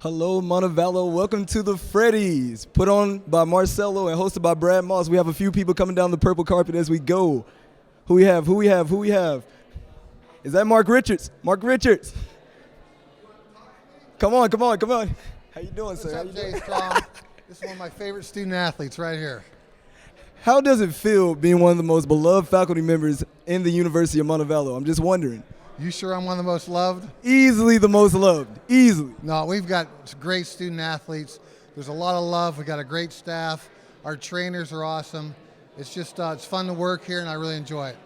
Hello, Montevallo. Welcome to the Freddies, put on by Marcelo and hosted by Brad Moss. We have a few people coming down the purple carpet as we go. Who we have? Is that Mark Richards? Mark Richards. Come on. How you doing, sir? What's up, Jay Strong? This is one of my favorite student athletes right here. How does it feel being one of the most beloved faculty members in the University of Montevallo? I'm just wondering. You sure I'm one of the most loved? Easily the most loved. Easily. No, we've got great student athletes. There's a lot of love. We've got a great staff. Our trainers are awesome. It's just it's fun to work here, and I really enjoy it.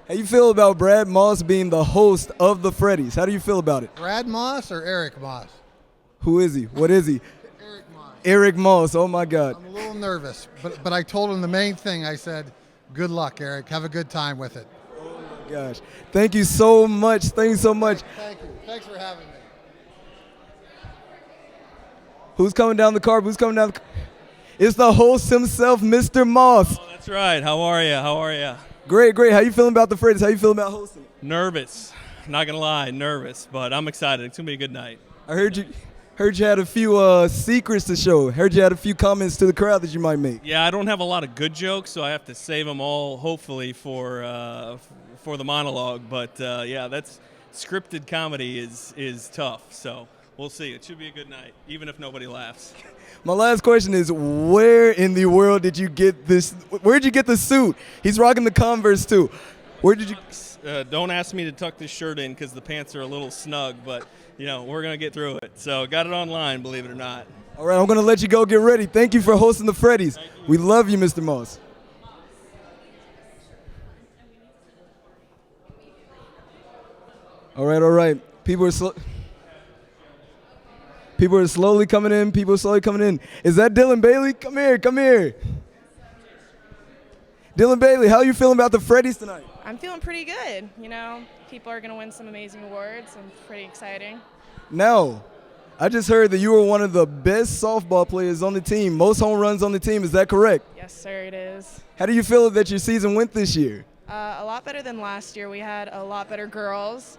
How you feel about Brad Moss being the host of the Freddies? How do you feel about it? Brad Moss or Eric Moss? Who is he? What is he? Eric Moss. Eric Moss. Oh, my God. I'm a little nervous, but I told him the main thing. I said, good luck, Eric. Have a good time with it. Gosh. Thank you so much. Thank you so much. Thank you. Thanks for having me. Who's coming down the carpet? It's the host himself, Mr. Moss. Oh, that's right. How are you? Great. How you feeling about the Freddies? How you feeling about hosting? Nervous. Not going to lie, nervous, but I'm excited. It's going to be a good night. I heard you had a few secrets to show. Heard you had a few comments to the crowd that you might make. Yeah, I don't have a lot of good jokes, so I have to save them all, hopefully, for the monologue. But, yeah, that's scripted comedy is tough, so we'll see. It should be a good night, even if nobody laughs. My last question is, where in the world did you get this? Where'd you get the suit? He's rocking the Converse, too. Where did you? Don't ask me to tuck this shirt in because the pants are a little snug, but, we're going to get through it. So got it online, believe it or not. All right, I'm going to let you go get ready. Thank you for hosting the Freddies. We love you, Mr. Moss. All right. People are slowly coming in. Is that Dylan Bailey? Come here. Dylan Bailey, how are you feeling about the Freddies tonight? I'm feeling pretty good. People are going to win some amazing awards and pretty exciting. Now, I just heard that you were one of the best softball players on the team, most home runs on the team. Is that correct? Yes, sir, it is. How do you feel that your season went this year? A lot better than last year. We had a lot better girls,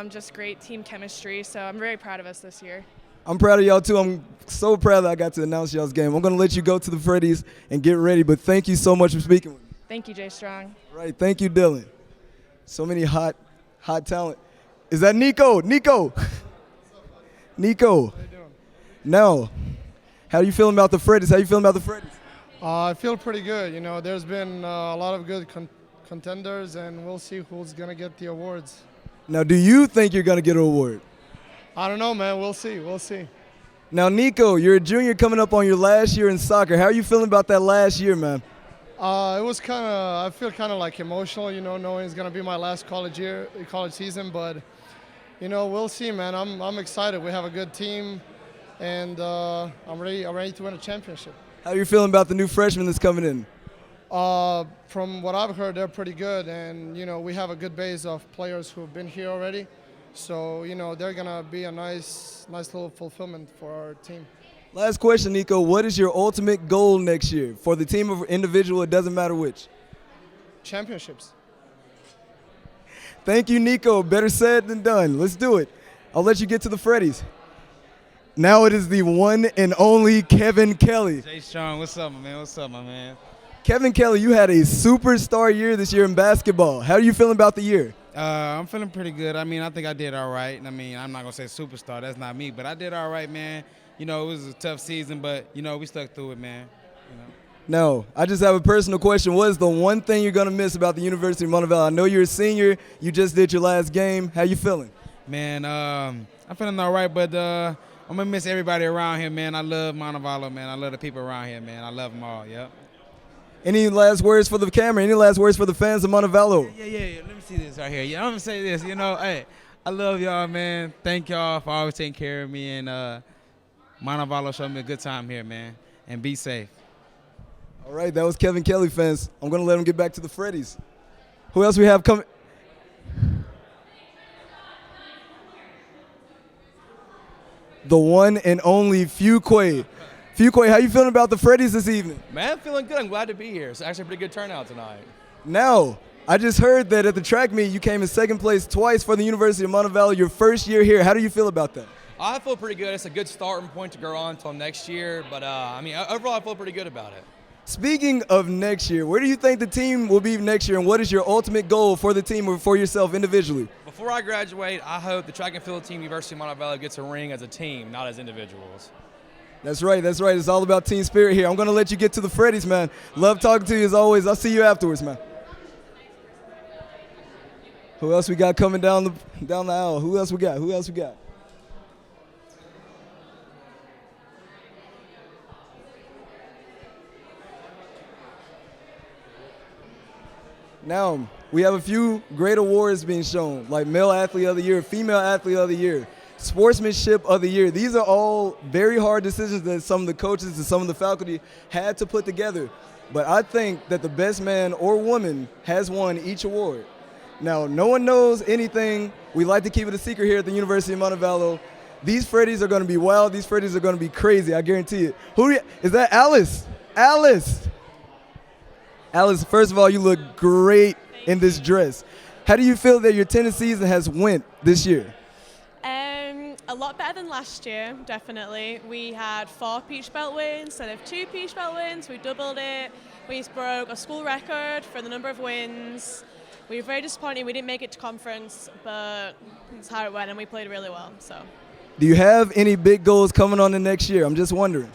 just great team chemistry, so I'm very proud of us this year. I'm proud of y'all, too. I'm so proud that I got to announce y'all's game. I'm going to let you go to the Freddies and get ready, but thank you so much for speaking with me. Thank you, Jay Strong. Right, thank you, Dylan. So many hot talent. Is that Nico? Nico. How you doing? Now, how are you feeling about the Freddies? I feel pretty good. There's been a lot of good contenders, and we'll see who's going to get the awards. Now, do you think you're going to get an award? I don't know, man. We'll see. Now, Nico, you're a junior coming up on your last year in soccer. How are you feeling about that last year, man? I feel kind of like emotional, knowing it's going to be my last college season, but we'll see, man. I'm excited. We have a good team, and I'm ready to win a championship. How are you feeling about the new freshman that's coming in? From what I've heard, they're pretty good, and we have a good base of players who have been here already, so they're going to be a nice little fulfillment for our team. Last question, Nico. What is your ultimate goal next year for the team or individual? It doesn't matter which. Championships. Thank you, Nico. Better said than done. Let's do it. I'll let you get to the Freddies. Now it is the one and only Kevin Kelly. Jay Strong, what's up, my man? Kevin Kelly, you had a superstar year this year in basketball. How are you feeling about the year? I'm feeling pretty good. I think I did all right. I'm not going to say superstar. That's not me. But I did all right, man. It was a tough season, but, we stuck through it, man. No, I just have a personal question. What is the one thing you're going to miss about the University of Montevallo? I know you're a senior. You just did your last game. How you feeling? Man, I'm feeling all right, but I'm going to miss everybody around here, man. I love Montevallo, man. I love the people around here, man. I love them all, yep. Any last words for the camera? Any last words for the fans of Montevallo? Yeah. Let me see this right here. I'm going to say this, hey, I love y'all, man. Thank y'all for always taking care of me, and Montevallo showed me a good time here, man, and be safe. All right, that was Kevin Kelly, fans. I'm going to let him get back to the Freddies. Who else we have coming? The one and only Fuquay. Fuquay, how you feeling about the Freddies this evening? Man, feeling good. I'm glad to be here. It's actually a pretty good turnout tonight. Now, I just heard that at the track meet you came in second place twice for the University of Montevallo, your first year here. How do you feel about that? I feel pretty good. It's a good starting point to grow on until next year. But, overall, I feel pretty good about it. Speaking of next year, where do you think the team will be next year, and what is your ultimate goal for the team or for yourself individually? Before I graduate, I hope the track and field team, University of Montevallo, gets a ring as a team, not as individuals. That's right. It's all about team spirit here. I'm going to let you get to the Freddies, man. Love talking to you as always. I'll see you afterwards, man. Who else we got coming down the aisle? Who else we got? Now, we have a few great awards being shown, like Male Athlete of the Year, Female Athlete of the Year, Sportsmanship of the Year. These are all very hard decisions that some of the coaches and some of the faculty had to put together. But I think that the best man or woman has won each award. Now, no one knows anything. We like to keep it a secret here at the University of Montevallo. These Freddies are going to be wild. These Freddies are going to be crazy. I guarantee it. Is that Alice? Alice, first of all, you look great in this dress. How do you feel that your tennis season has went this year? A lot better than last year, definitely. We had 4 peach belt wins instead of 2 peach belt wins. We doubled it. We broke a school record for the number of wins. We were very disappointed we didn't make it to conference, but that's how it went, and we played really well. So, Do you have any big goals coming on the next year? I'm just wondering.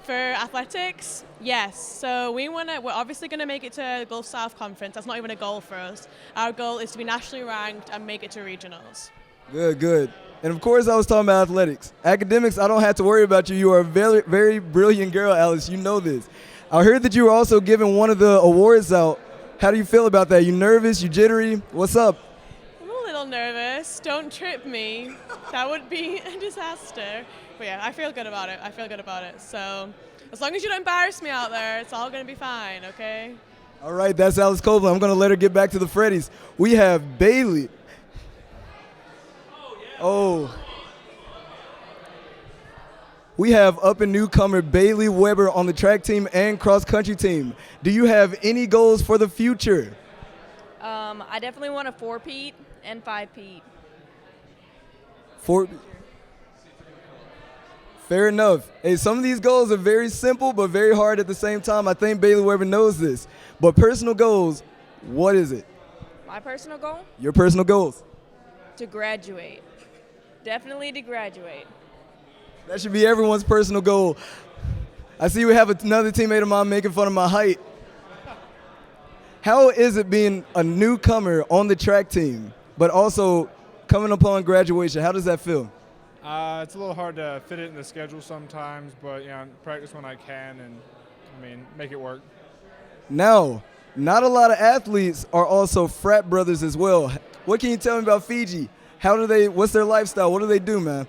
for athletics, yes. So we're obviously going to make it to the Gulf South Conference. That's not even a goal for us. Our goal is to be nationally ranked and make it to regionals. Good. And of course, I was talking about athletics. Academics, I don't have to worry about you. You are a very, very brilliant girl, Alice. You know this. I heard that you were also giving one of the awards out. How do you feel about that? You nervous? You jittery? What's up? I'm a little nervous. Don't trip me. That would be a disaster. But yeah, I feel good about it. So as long as you don't embarrass me out there, it's all going to be fine, okay? All right, that's Alice Copeland. I'm going to let her get back to the Freddies. We have Bailey. Oh. We have up-and-newcomer Bailey Weber on the track team and cross-country team. Do you have any goals for the future? I definitely want a 4-peat and 5-peat. Fair enough. Hey, some of these goals are very simple but very hard at the same time. I think Bailey Weber knows this. But personal goals, what is it? My personal goal? Your personal goals. To graduate. Definitely to graduate. That should be everyone's personal goal. I see we have another teammate of mine making fun of my height. How is it being a newcomer on the track team, but also coming upon graduation? How does that feel? It's a little hard to fit it in the schedule sometimes, but practice when I can and make it work. Now, not a lot of athletes are also frat brothers as well. What can you tell me about Fiji? What's their lifestyle? What do they do, man?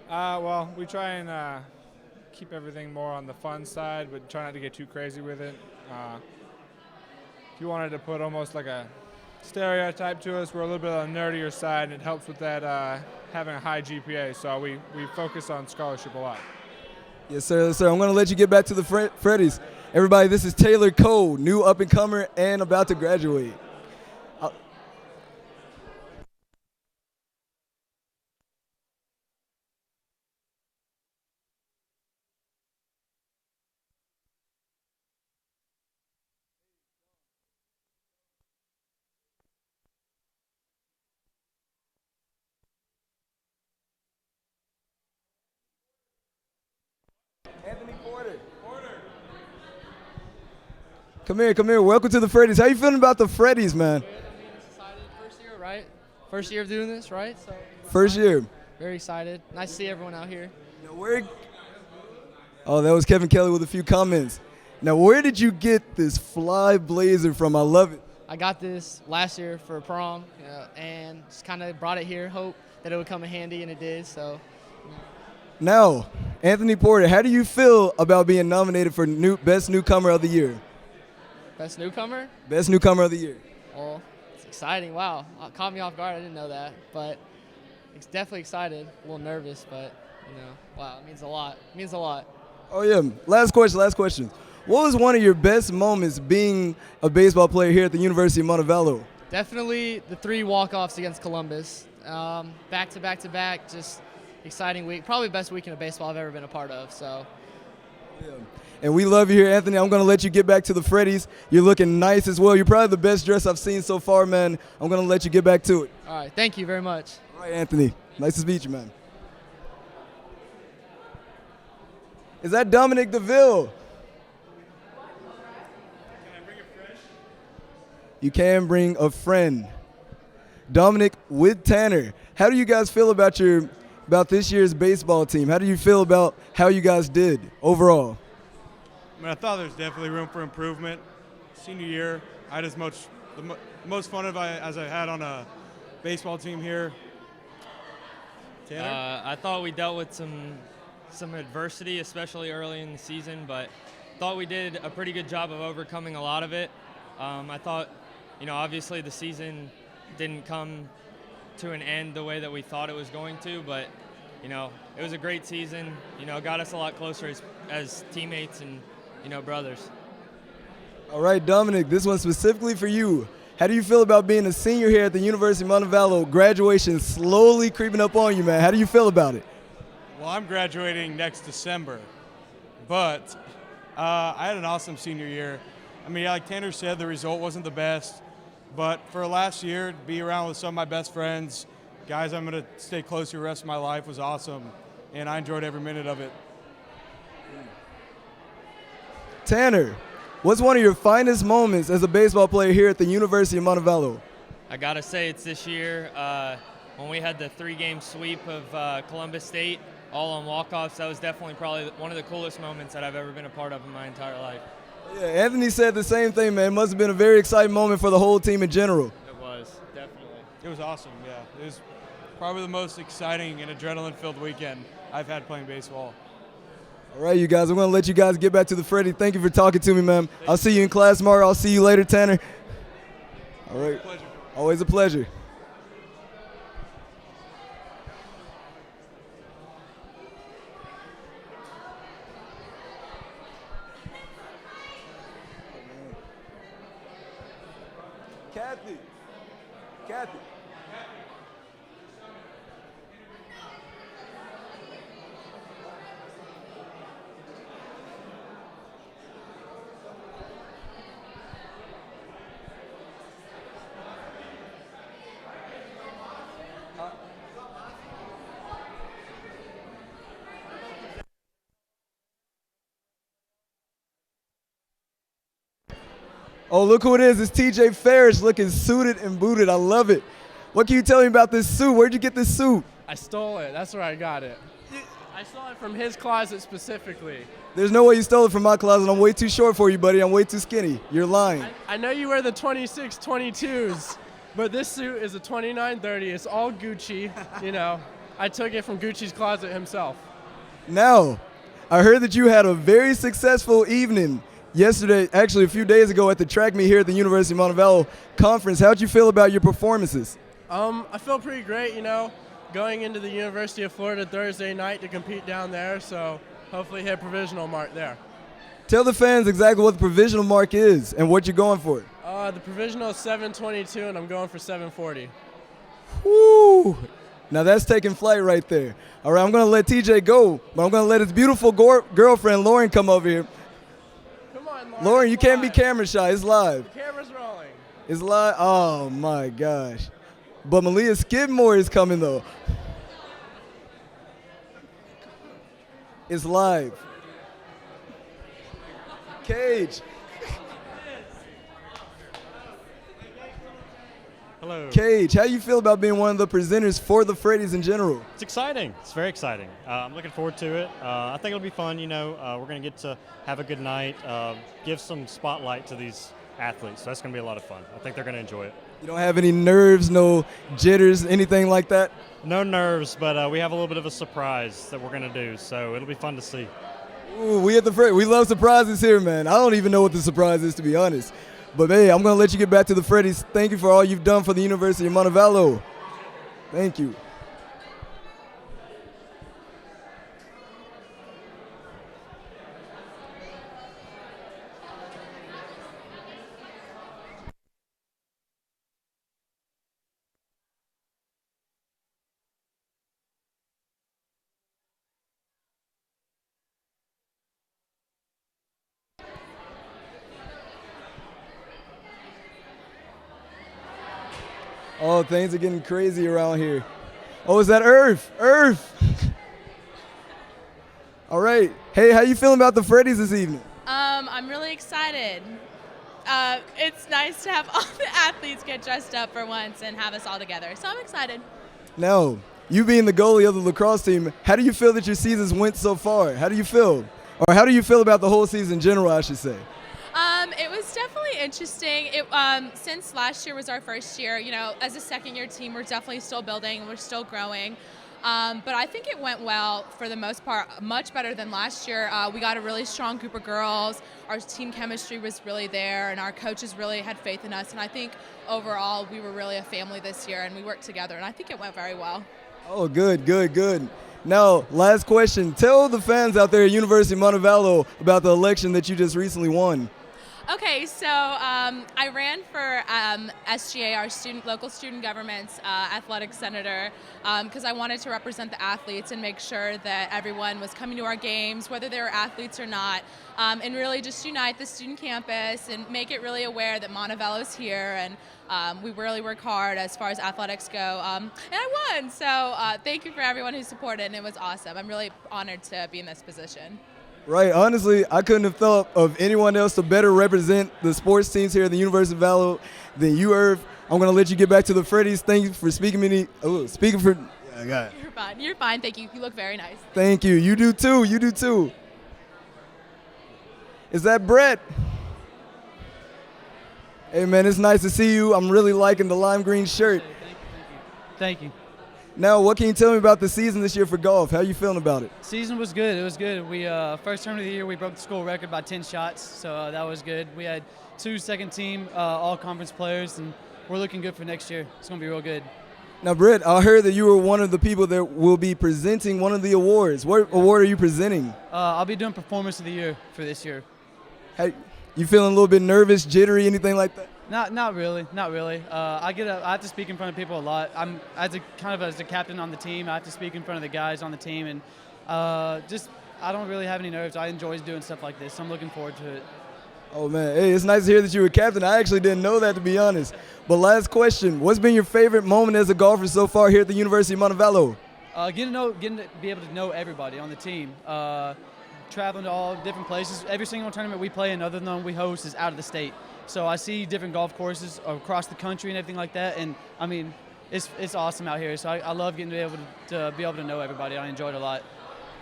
Well, we try and keep everything more on the fun side, but try not to get too crazy with it. If you wanted to put almost like a stereotype to us, we're a little bit on the nerdier side, and it helps with that having a high GPA, so we focus on scholarship a lot. Yes, sir. I'm going to let you get back to the Freddies. Everybody, this is Taylor Cole, new up-and-comer and about to graduate. Anthony Porter. Come here. Welcome to the Freddies. How you feeling about the Freddies, man? Excited. First year, right? First year of doing this, right? So First year. very excited. Nice to see everyone out here. Oh, that was Kevin Kelly with a few comments. Now, where did you get this fly blazer from? I love it. I got this last year for prom, and just kind of brought it here. Hope that it would come in handy, and it did. So. Now, Anthony Porter, how do you feel about being nominated for Best Newcomer of the Year? Best newcomer? Best Newcomer of the Year. Well, it's exciting. Wow, caught me off guard. I didn't know that, but it's definitely excited. A little nervous, but wow, it means a lot. It means a lot. Oh yeah. Last question. What was one of your best moments being a baseball player here at the University of Montevallo? Definitely the 3 walk-offs against Columbus. Back to back, just exciting week. Probably the best weekend of baseball I've ever been a part of. So. Yeah. And we love you here, Anthony. I'm going to let you get back to the Freddies. You're looking nice as well. You're probably the best dress I've seen so far, man. I'm going to let you get back to it. All right. Thank you very much. All right, Anthony. Nice to meet you, man. Is that Dominic DeVille? Can I bring a friend? You can bring a friend. Dominic with Tanner. How do you guys feel about this year's baseball team? How do you feel about how you guys did overall? I mean, I thought there was definitely room for improvement. Senior year, I had the most fun as I had on a baseball team here. Tanner? I thought we dealt with some adversity, especially early in the season, but thought we did a pretty good job of overcoming a lot of it. I thought, obviously the season didn't come to an end the way that we thought it was going to, but it was a great season. Got us a lot closer as teammates and brothers. All right, Dominic, this one's specifically for you. How do you feel about being a senior here at the University of Montevallo? Graduation slowly creeping up on you, man. How do you feel about it? Well, I'm graduating next December, but I had an awesome senior year. I mean, like Tanner said, the result wasn't the best, but for last year, to be around with some of my best friends, guys I'm going to stay close to the rest of my life, was awesome, and I enjoyed every minute of it. Tanner, what's one of your finest moments as a baseball player here at the University of Montevallo? I got to say it's this year when we had the 3-game sweep of Columbus State, all on walk-offs. That was definitely probably one of the coolest moments that I've ever been a part of in my entire life. Yeah, Anthony said the same thing, man. It must have been a very exciting moment for the whole team in general. It was, definitely. It was awesome, yeah. It was probably the most exciting and adrenaline-filled weekend I've had playing baseball. All right, you guys, I'm going to let you guys get back to the Freddie. Thank you for talking to me, man. I'll see you in class tomorrow. I'll see you later, Tanner. All right. Always a pleasure. Kathy. Oh, look who it is. It's TJ Ferris looking suited and booted. I love it. What can you tell me about this suit? Where'd you get this suit? I stole it. That's where I got it. I stole it from his closet specifically. There's no way you stole it from my closet. I'm way too short for you, buddy. I'm way too skinny. You're lying. I know you wear the 26, 22s, but this suit is a 29-30. It's all Gucci. I took it from Gucci's closet himself. Now, I heard that you had a very successful evening yesterday, actually a few days ago at the track meet here at the University of Montevallo conference. How'd you feel about your performances? I feel pretty great, going into the University of Florida Thursday night to compete down there, so hopefully hit provisional mark there. Tell the fans exactly what the provisional mark is and what you're going for. The provisional is 722, and I'm going for 740. Woo! Now that's taking flight right there. All right, I'm going to let TJ go, but I'm going to let his beautiful girlfriend, Lauren, come over here. Come on, Lauren, you can't be camera shy. It's live. The camera's rolling. It's live. Oh, my gosh. But Malia Skidmore is coming, though. It's live. Cage. Hello. Cage, how you feel about being one of the presenters for the Freddies in general? It's exciting. It's very exciting. I'm looking forward to it. I think it'll be fun. We're going to get to have a good night, give some spotlight to these athletes. So that's going to be a lot of fun. I think they're going to enjoy it. You don't have any nerves, no jitters, anything like that? No nerves, but we have a little bit of a surprise that we're going to do. So it'll be fun to see. Ooh, we at the Freddies, we love surprises here, man. I don't even know what the surprise is, to be honest. But, hey, I'm going to let you get back to the Freddies. Thank you for all you've done for the University of Montevallo. Thank you. Oh, things are getting crazy around here. Oh, is that Earth? Earth! All right. Hey, how you feeling about the Freddies this evening? I'm really excited. It's nice to have all the athletes get dressed up for once and have us all together. So I'm excited. Now, you being the goalie of the lacrosse team, how do you feel that your seasons went so far? How do you feel? Or how do you feel about the whole season in general, I should say? It was definitely interesting. Since last year was our first year, as a second-year team, we're definitely still building. We're still growing. But I think it went well for the most part, much better than last year. We got a really strong group of girls. Our team chemistry was really there, and our coaches really had faith in us. And I think overall we were really a family this year, and we worked together, and I think it went very well. Oh, good, good, good. Now, last question. Tell the fans out there at University of Montevallo about the election that you just recently won. Okay, so I ran for SGA, our local student government's athletic senator, because I wanted to represent the athletes and make sure that everyone was coming to our games, whether they were athletes or not, and really just unite the student campus and make it really aware that Montevallo's here, and we really work hard as far as athletics go. And I won, so thank you for everyone who supported, and it was awesome. I'm really honored to be in this position. Right, honestly, I couldn't have thought of anyone else to better represent the sports teams here at the University of Vallo than you, Irv. I'm going to let you get back to the Freddies. Thank you for speaking for. Yeah, I got it. You're fine. You're fine. Thank you. You look very nice. Thank you. You do too. You do too. Is that Brett? Hey, man, it's nice to see you. I'm really liking the lime green shirt. Thank you. Now, what can you tell me about the season this year for golf? How you feeling about it? Season was good. It was good. We first term of the year we broke the school record by 10 shots, so that was good. We had 2 second-team all-conference players, and we're looking good for next year. It's going to be real good. Now, Britt, I heard that you were one of the people that will be presenting one of the awards. What award are you presenting? I'll be doing Performance of the Year for this year. Hey, you feeling a little bit nervous, jittery, anything like that? Not really. I have to speak in front of people a lot. I'm as a captain on the team. I have to speak in front of the guys on the team, and I don't really have any nerves. I enjoy doing stuff like this. So I'm looking forward to it. Oh man, hey, it's nice to hear that you were captain. I actually didn't know that, to be honest. But last question: what's been your favorite moment as a golfer so far here at the University of Montevallo? Getting to be able to know everybody on the team. Traveling to all different places. Every single tournament we play in, other than the one we host, is out of the state. So I see different golf courses across the country and everything like that, and I mean, it's awesome out here. So I love getting to be able to know everybody. I enjoy it a lot.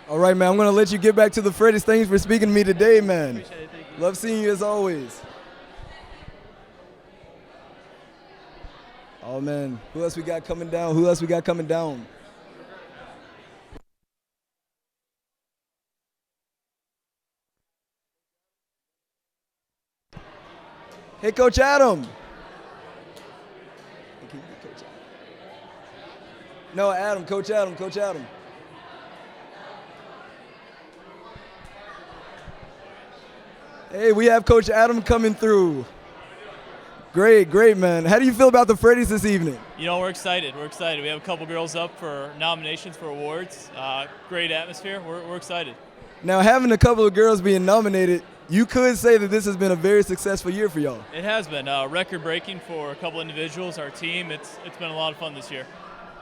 All right, man. I'm gonna let you get back to the Freddies. Thanks for speaking to me today, man. Appreciate it. Thank you. Love seeing you as always. Oh man, who else we got coming down? Hey, Coach Adam. No, Adam, Coach Adam. Hey, we have Coach Adam coming through. Great, man. How do you feel about the Freddies this evening? We're excited. We have a couple girls up for nominations for awards. Great atmosphere. We're excited. Now, having a couple of girls being nominated, you could say that this has been a very successful year for y'all. It has been record-breaking for a couple individuals. Our team, it's been a lot of fun this year.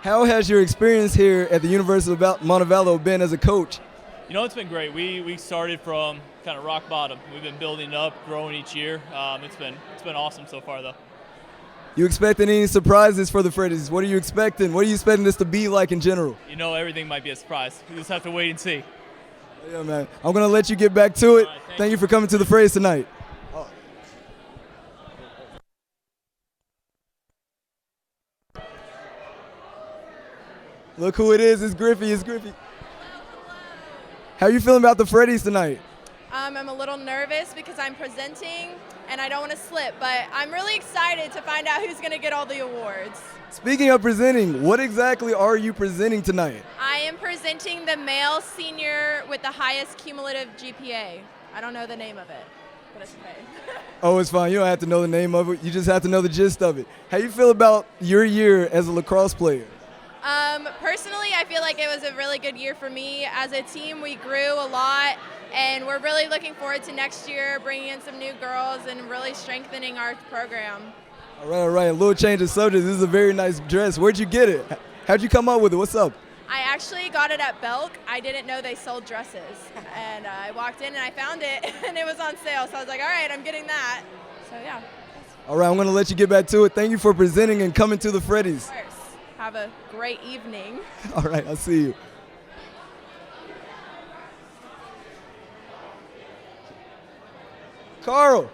How has your experience here at the University of Montevallo been as a coach? It's been great. We started from kind of rock bottom. We've been building up, growing each year. It's been awesome so far, though. You expecting any surprises for the Freddies? What are you expecting? What are you expecting this to be like in general? Everything might be a surprise. We just have to wait and see. Yeah, man. I'm going to let you get back to it. Right, thank you for coming to the Freddies tonight. Look who it is. It's Griffey. How you feeling about the Freddies tonight? I'm a little nervous because I'm presenting and I don't want to slip, but I'm really excited to find out who's going to get all the awards. Speaking of presenting, what exactly are you presenting tonight? I am presenting the male senior with the highest cumulative GPA. I don't know the name of it, but it's okay. Oh, it's fine. You don't have to know the name of it. You just have to know the gist of it. How you feel about your year as a lacrosse player? Personally, I feel like it was a really good year for me. As a team, we grew a lot, and we're really looking forward to next year, bringing in some new girls and really strengthening our program. All right. A little change of subject. This is a very nice dress. Where'd you get it? How'd you come up with it? What's up? I actually got it at Belk. I didn't know they sold dresses. And I walked in and I found it and it was on sale. So I was like, all right, I'm getting that. So yeah. All right, I'm going to let you get back to it. Thank you for presenting and coming to the Freddies. Of course. Have a great evening. All right, I'll see you. Carl.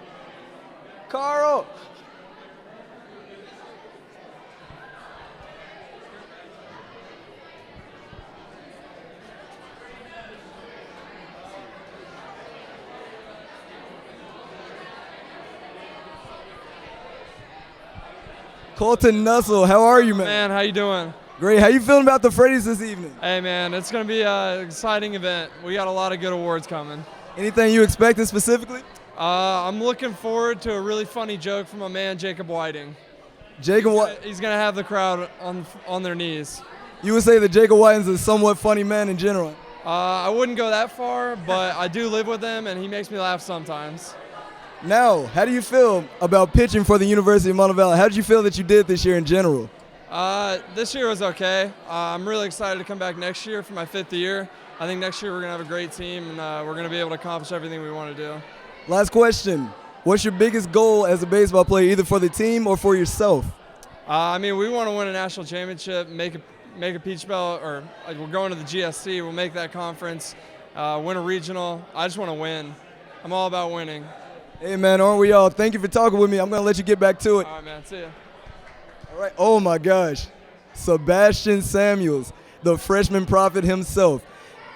Colton Nussel, how are you, man? Man, how you doing? Great. How you feeling about the Freddies this evening? Hey, man, it's going to be an exciting event. We got a lot of good awards coming. Anything you expecting specifically? I'm looking forward to a really funny joke from my man Jacob Whiting. Jacob He's going to have the crowd on their knees. You would say that Jacob Whiting's a somewhat funny man in general? I wouldn't go that far, but I do live with him, and he makes me laugh sometimes. Now, how do you feel about pitching for the University of Montevallo? How did you feel that you did this year in general? This year was okay. I'm really excited to come back next year for my 5th year. I think next year we're going to have a great team, and we're going to be able to accomplish everything we want to do. Last question. What's your biggest goal as a baseball player, either for the team or for yourself? I mean, we want to win a national championship, make a Peach Belt, or we're going to the GSC. We'll make that conference, win a regional. I just want to win. I'm all about winning. Hey, man, aren't we all? Thank you for talking with me. I'm going to let you get back to it. All right, man. See ya. All right. Oh, my gosh. Sebastian Samuels, the freshman prophet himself.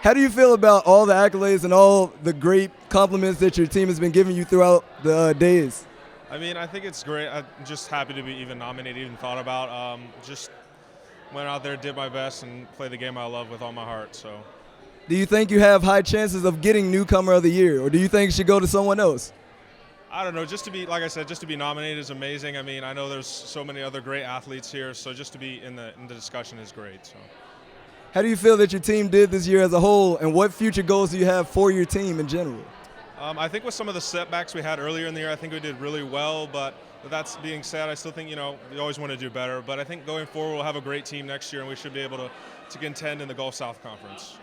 How do you feel about all the accolades and all the great compliments that your team has been giving you throughout the days? I mean, I think it's great. I'm just happy to be even nominated, even thought about. Just went out there, did my best, and played the game I love with all my heart. So, do you think you have high chances of getting Newcomer of the Year, or do you think it should go to someone else? I don't know. Just to be, like I said, just to be nominated is amazing. I mean, I know there's so many other great athletes here, so just to be in the discussion is great. So, how do you feel that your team did this year as a whole, and what future goals do you have for your team in general? I think with some of the setbacks we had earlier in the year, I think we did really well. But that's being said, I still think, we always want to do better. But I think going forward, we'll have a great team next year, and we should be able to contend in the Gulf South Conference.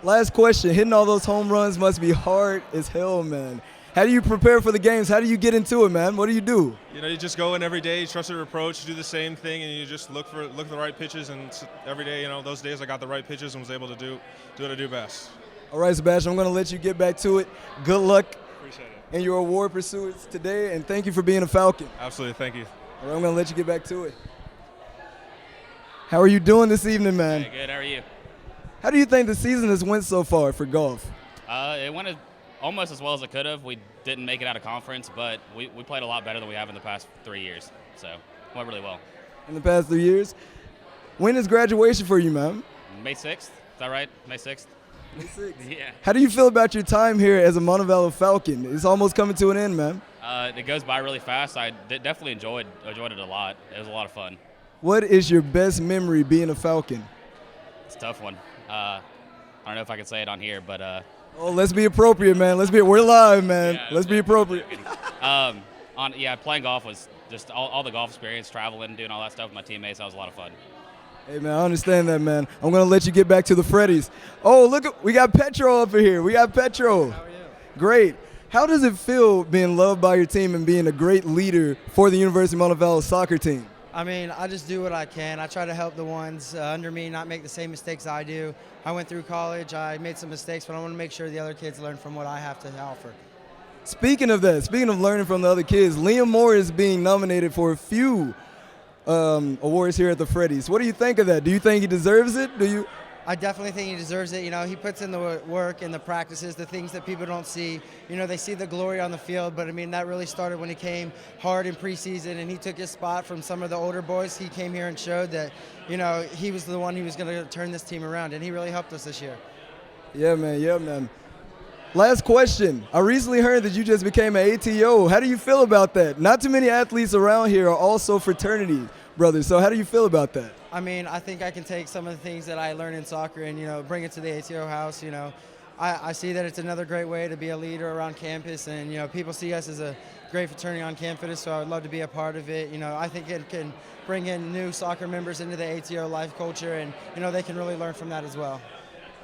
Last question. Hitting all those home runs must be hard as hell, man. How do you prepare for the games? How do you get into it, man? What do you do? You just go in every day, you trust your approach, do the same thing, and you just look for the right pitches. And every day, those days I got the right pitches and was able to do what I do best. All right, Sebastian, I'm going to let you get back to it. Good luck Appreciate it. in your award pursuits today, and thank you for being a Falcon. Absolutely, thank you. All right, I'm going to let you get back to it. How are you doing this evening, man? Hey, good. How are you? How do you think the season has went so far for golf? It went almost as well as it could have. We didn't make it out of conference, but we played a lot better than we have in the past 3 years. So it went really well. In the past 3 years? When is graduation for you, man? May 6th. Is that right? May 6th? May 6th. Yeah. How do you feel about your time here as a Montevallo Falcon? It's almost coming to an end, man. It goes by really fast. I definitely enjoyed it a lot. It was a lot of fun. What is your best memory being a Falcon? It's a tough one. I don't know if I can say it on here, but oh, let's be appropriate, man. We're live, man. Yeah, let's be appropriate. Playing golf was just all the golf experience, traveling, doing all that stuff with my teammates. That was a lot of fun. Hey, man, I understand that, man. I'm going to let you get back to the Freddies. Oh, look, we got Petro up in here. We got Petro. How are you? Great. How does it feel being loved by your team and being a great leader for the University of Montevallo soccer team? I mean, I just do what I can. I try to help the ones under me not make the same mistakes I do. I went through college. I made some mistakes, but I want to make sure the other kids learn from what I have to offer. Speaking of learning from the other kids, Liam Moore is being nominated for a few awards here at the Freddies. What do you think of that? Do you think he deserves it? I definitely think he deserves it. He puts in the work and the practices, the things that people don't see. They see the glory on the field, but I mean, that really started when he came hard in preseason and he took his spot from some of the older boys. He came here and showed that, he was the one who was going to turn this team around, and he really helped us this year. Yeah, man. Last question. I recently heard that you just became an ATO. How do you feel about that? Not too many athletes around here are also fraternity brothers, so how do you feel about that? I mean, I think I can take some of the things that I learned in soccer and, bring it to the ATO house, I see that it's another great way to be a leader around campus, and people see us as a great fraternity on campus, so I would love to be a part of it. I think it can bring in new soccer members into the ATO life culture, and they can really learn from that as well.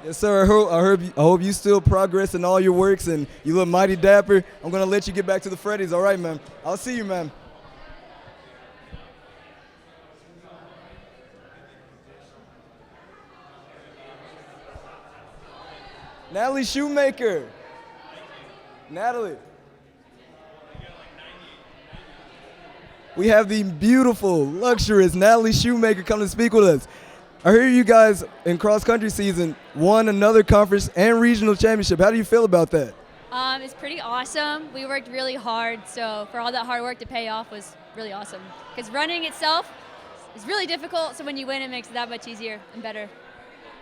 Yes, sir. I hope you still progress in all your works, and you look mighty dapper. I'm gonna let you get back to the Freddies. All right, man. I'll see you, man. Natalie Shoemaker. Natalie. We have the beautiful, luxurious Natalie Shoemaker come to speak with us. I hear you guys in cross-country season won another conference and regional championship. How do you feel about that? It's pretty awesome. We worked really hard, so for all that hard work to pay off was really awesome. Because running itself is really difficult, so when you win, it makes it that much easier and better.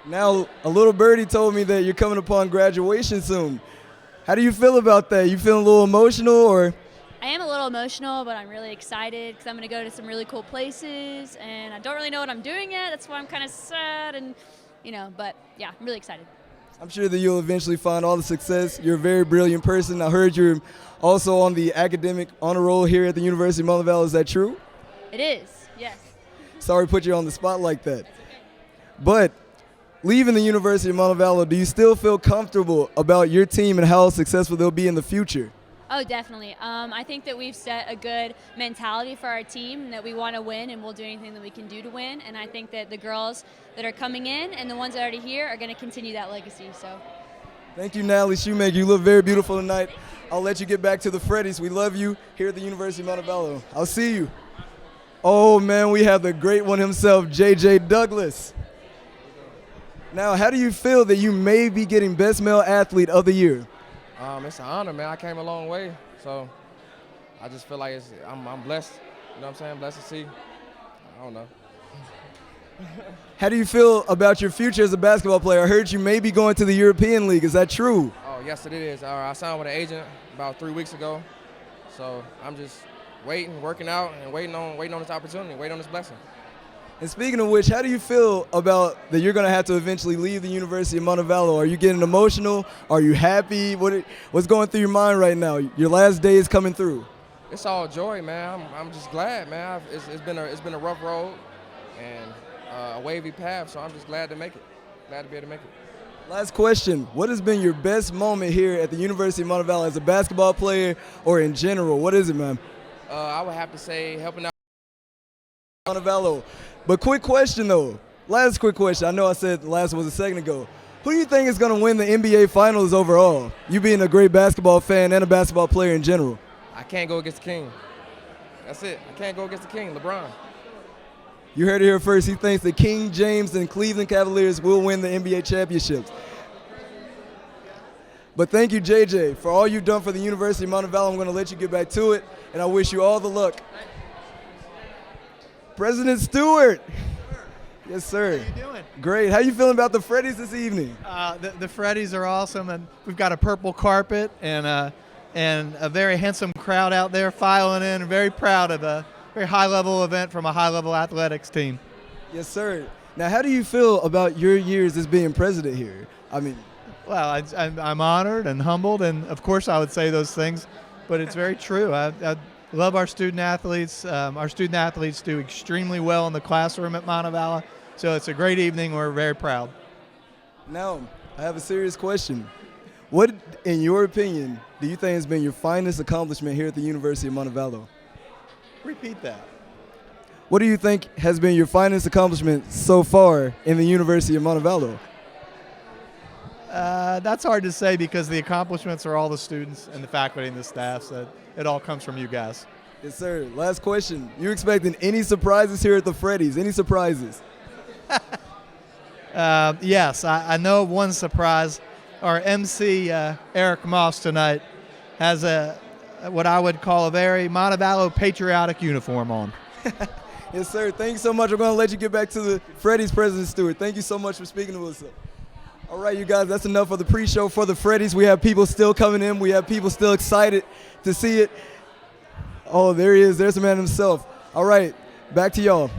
Now, a little birdie told me that you're coming upon graduation soon. How do you feel about that? You feeling a little emotional, or? I am a little emotional, but I'm really excited because I'm going to go to some really cool places, and I don't really know what I'm doing yet. That's why I'm kind of sad, and but yeah, I'm really excited. I'm sure that you'll eventually find all the success. You're a very brilliant person. I heard you're also on the academic honor roll here at the University of Montevallo. Is that true? It is, yes. Sorry to put you on the spot like that. But leaving the University of Montevallo, do you still feel comfortable about your team and how successful they'll be in the future? Oh, definitely. I think that we've set a good mentality for our team, and that we want to win, and we'll do anything that we can do to win. And I think that the girls that are coming in and the ones that are already here are going to continue that legacy. So, thank you, Natalie Shoemaker. You look very beautiful tonight. I'll let you get back to the Freddies. We love you here at the University of Montevallo. I'll see you. Oh, man, we have the great one himself, J.J. Douglas. Now, how do you feel that you may be getting Best Male Athlete of the Year? It's an honor, man. I came a long way, so I just feel like I'm blessed. You know what I'm saying? Blessed to see. I don't know. How do you feel about your future as a basketball player? I heard you may be going to the European League. Is that true? Oh, yes, it is. I signed with an agent about 3 weeks ago, so I'm just waiting, working out, and waiting on this opportunity, waiting on this blessing. And speaking of which, how do you feel about that you're going to have to eventually leave the University of Montevallo? Are you getting emotional? Are you happy? What's going through your mind right now? Your last day is coming through. It's all joy, man. I'm just glad, man. It's been a rough road and a wavy path, so I'm just glad to make it. Glad to be able to make it. Last question. What has been your best moment here at the University of Montevallo as a basketball player or in general? What is it, man? I would have to say helping out Montevallo. But quick question, though. Last quick question. I know I said the last one was a second ago. Who do you think is going to win the NBA Finals overall? You being a great basketball fan and a basketball player in general. I can't go against the king. That's it. I can't go against the king, LeBron. You heard it here first. He thinks the King James and Cleveland Cavaliers will win the NBA championships. But thank you, JJ, for all you've done for the University of Montevallo. I'm going to let you get back to it, and I wish you all the luck. President Stewart. Yes, sir. How you doing? Great. How you feeling about the Freddies this evening? The Freddies are awesome, and we've got a purple carpet and a very handsome crowd out there filing in. Very proud of a very high-level event from a high-level athletics team. Yes, sir. Now, how do you feel about your years as being president here? Well, I'm honored and humbled, and of course I would say those things, but it's very true. I love our student athletes. Our student athletes do extremely well in the classroom at Montevallo, so it's a great evening. We're very proud. Now, I have a serious question. What, in your opinion, do you think has been your finest accomplishment here at the University of Montevallo? Repeat that. What do you think has been your finest accomplishment so far in the University of Montevallo? That's hard to say because the accomplishments are all the students and the faculty and the staff, so it all comes from you guys. Yes, sir. Last question. You expecting any surprises here at the Freddies? Any surprises? Yes, I know of one surprise. Our MC, Eric Moss, tonight has what I would call a very Montevallo patriotic uniform on. Yes, sir. Thank you so much. I'm going to let you get back to the Freddies, President Stewart. Thank you so much for speaking to us. All right, you guys, that's enough of the pre-show for the Freddies. We have people still coming in. We have people still excited to see it. Oh, there he is. There's the man himself. All right, back to y'all.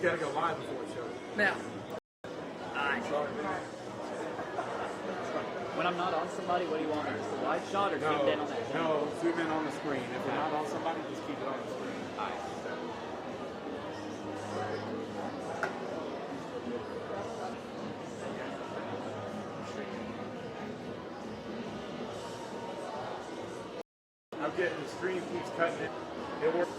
got to go live before the show. Now. When I'm not on somebody, what do you want me? Just a wide shot or zoom in on that? No, zoom in on the screen. If you're not on somebody, just keep it on the screen. All right. I'm getting the screen keeps cutting it. It works.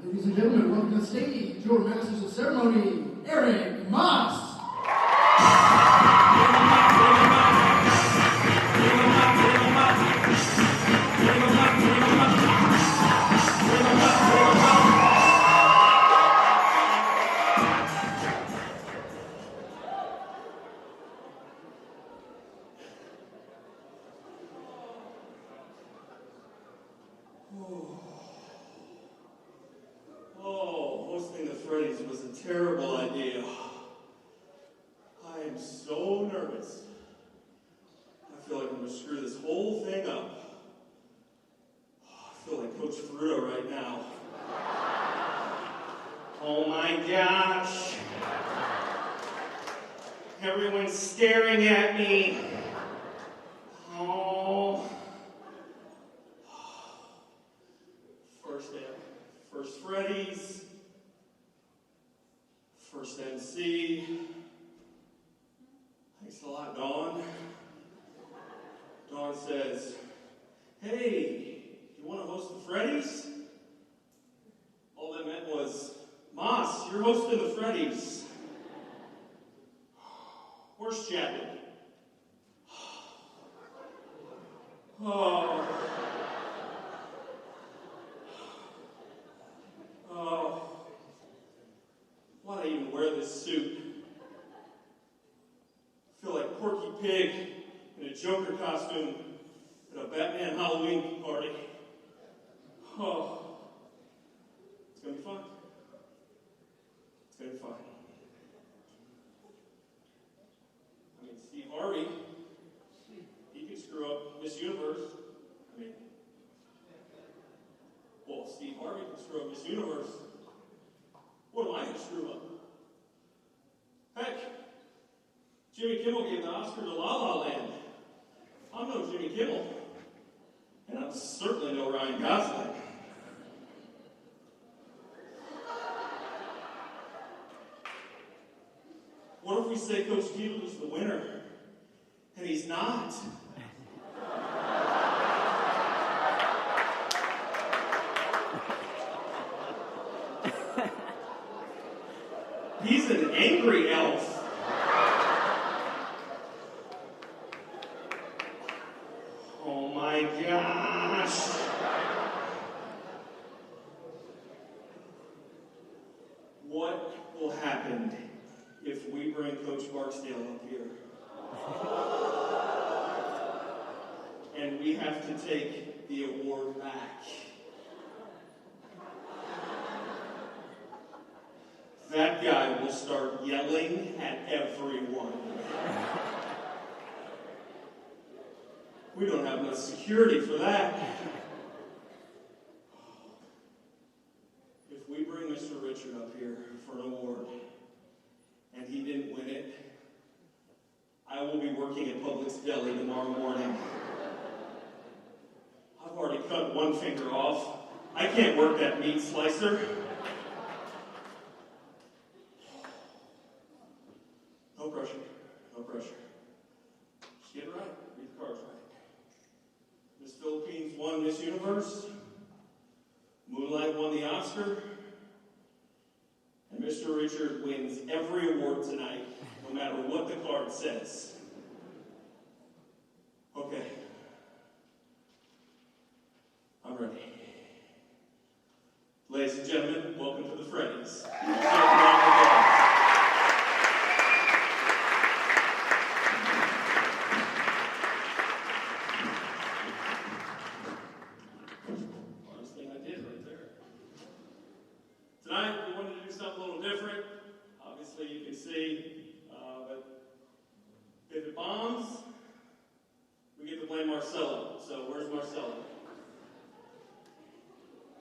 Ladies and gentlemen, welcome to the stage, your Masters of Ceremony, Eric Moss. Oh, hosting the Freddies was a terrible idea. I am so nervous. I feel like I'm going to screw this whole thing up. I feel like Coach Ferrudo right now. Oh my gosh. Everyone's staring at me. Oh. First Freddies. First MC. Thanks a lot, Dawn. Dawn says, hey, you want to host the Freddies? All that meant was, Moss, you're hosting the Freddies. Where's Chapman? Oh. Oh. Why'd I even wear this suit? I feel like Porky Pig in a Joker costume at a Batman Halloween party. Oh. It's gonna be fun. It's gonna be fun. I mean, Steve Harvey, he could screw up Miss Universe. Well, Steve Harvey can screw up Miss Universe. What am I going to screw up? Heck, Jimmy Kimmel gave the Oscar to La La Land. I'm no Jimmy Kimmel. And I'm certainly no Ryan Gosling. What if we say Coach Keeble is the winner, and he's not? He's an angry elf. Oh my gosh. What will happen if we bring Coach Barksdale up here? And we have to take the award back. That guy will start yelling at everyone. We don't have enough security for that. If we bring Mr. Richard up here for an award, and he didn't win it, I will be working at Publix Deli one finger off. I can't work that meat slicer. No pressure, no pressure. Just get it right, read the cards right. Miss Philippines won Miss Universe. Moonlight won the Oscar. And Mr. Richard wins every award tonight, no matter what the card says. Okay. I'm ready. Ladies and gentlemen, welcome to the Freddies. Hardest thing I did right there. Tonight, we wanted to do something a little different. Obviously, you can see, but if it bombs, we get to blame Marcelo. So where's Marcelo?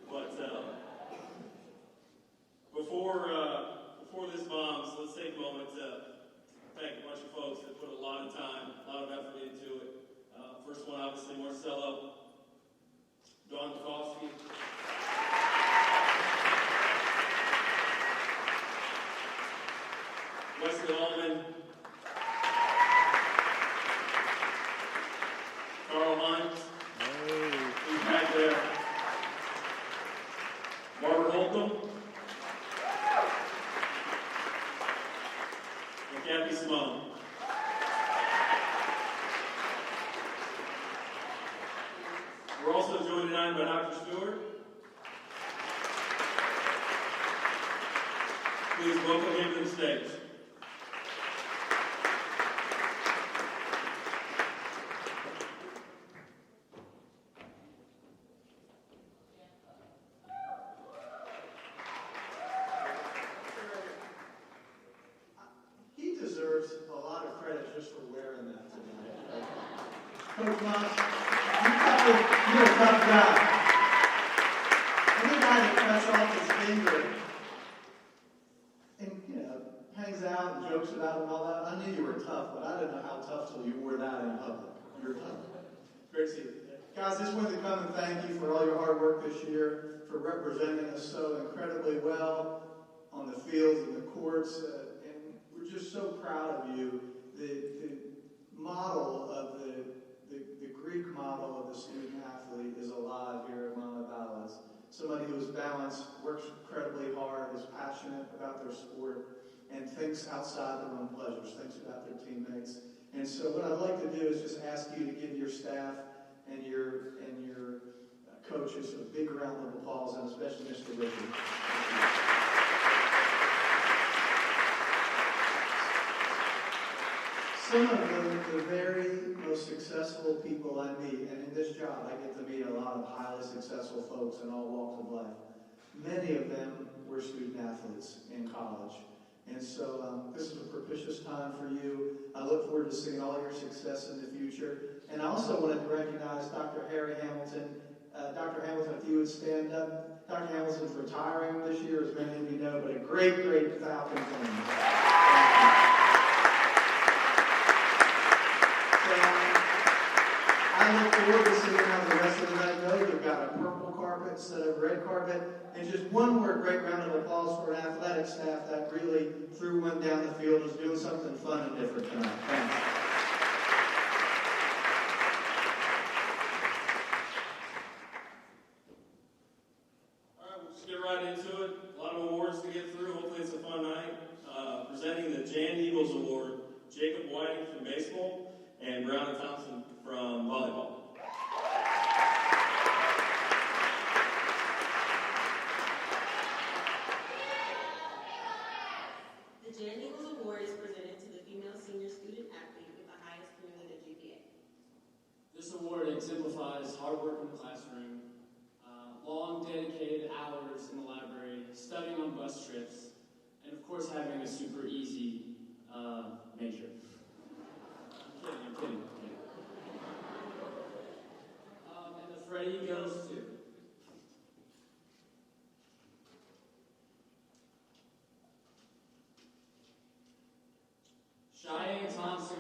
But before this bombs, let's take a moment to thank a bunch of folks that put a lot of time, a lot of effort into it. First one, obviously, Marcelo, Don Kowski. Wesley Allman, Carl Hines, who's back there, Barbara Holcomb, and Kathy Simone. We're also joined tonight by Dr. Stewart. Please welcome him to the stage. He deserves a lot of credit just for wearing that tonight. Coach Moss, you're a tough guy. Any guy that cuts off his finger and, hangs out and jokes about it and all that, I knew you were tough, but I didn't know how tough till you wore that in public. You're tough. Great to see you. Guys, just wanted to come and thank you for all your hard work this year, for representing us so incredibly well on the fields and the courts, and we're just so proud of you. The model of the Greek model of the student athlete is alive here at Mama Ballas. Somebody who is balanced, works incredibly hard, is passionate about their sport, and thinks outside their own pleasures, thinks about their teammates. And so what I'd like to do is just ask you to give your staff and your coaches a big round of applause, and especially Mr. Richard. Some of the very most successful people I meet, and in this job I get to meet a lot of highly successful folks in all walks of life. Many of them were student athletes in college. And so this is a propitious time for you. I look forward to seeing all your success in the future. And I also wanted to recognize Dr. Harry Hamilton. Dr. Hamilton, if you would stand up. Dr. Hamilton's retiring this year, as many of you know, but a great Falcon fan. I look forward to seeing how the rest of the night goes. We've got a purple carpet instead of red carpet. And just one more great round of applause for an athletic staff that really threw one down the field, is doing something fun and different tonight. Thanks. All right, we'll just get right into it. A lot of awards to get through. Hopefully it's a fun night. Presenting the Jan Eagles Award, Jacob Whiting from baseball and Brown Thompson from volleyball. The Jan Eagles Award is presented to the female senior student athlete with the highest cumulative GPA. This award exemplifies hard work in the classroom, long dedicated hours in the library, studying on bus trips, and of course having a super easy major. I'm kidding. And the Freddie goes to Cheyenne Thompson.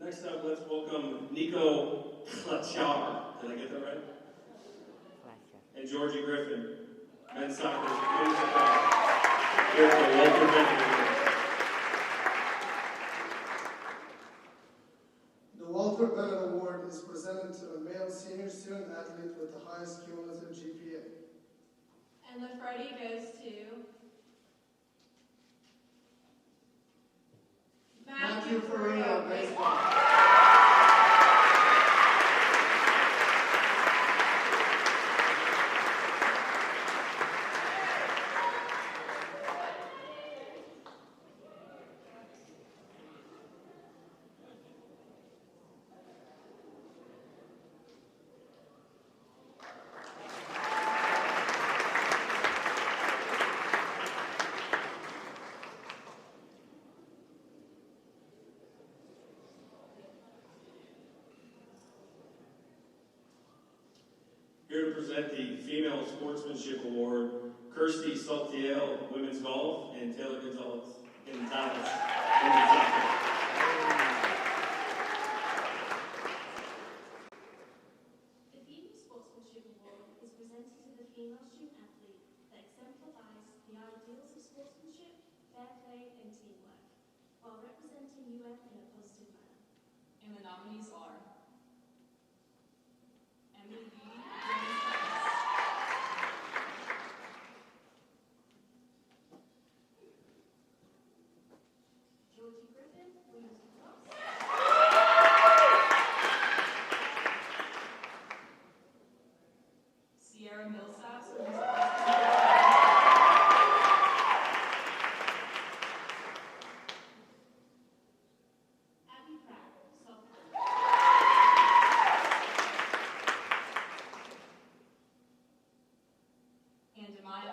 Next up, let's welcome Nico Klachar. Did I get that right? And Georgie Griffin, men's soccer. Here for the Walter Bentley. The Walter Bennett Award is presented to a male senior student athlete with the highest cumulative GPA. And the Freddie goes to Matthew Farino, baseball. Here to present the Female Sportsmanship Award, Kirsty Saltiel, women's golf, and Taylor Gonzalez, women's soccer. The Female Sportsmanship Award is presented to the female student athlete that exemplifies the ideals of sportsmanship, fair play, and teamwork, while representing UM in a positive manner. And the nominees are Emily Beatty, Georgie Griffin, women's lacrosse. Sierra Millsaps, Abby Pratt, softball. and Amaya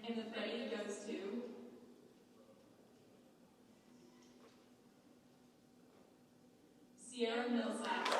And the Freddie goes to Sierra Millsaps.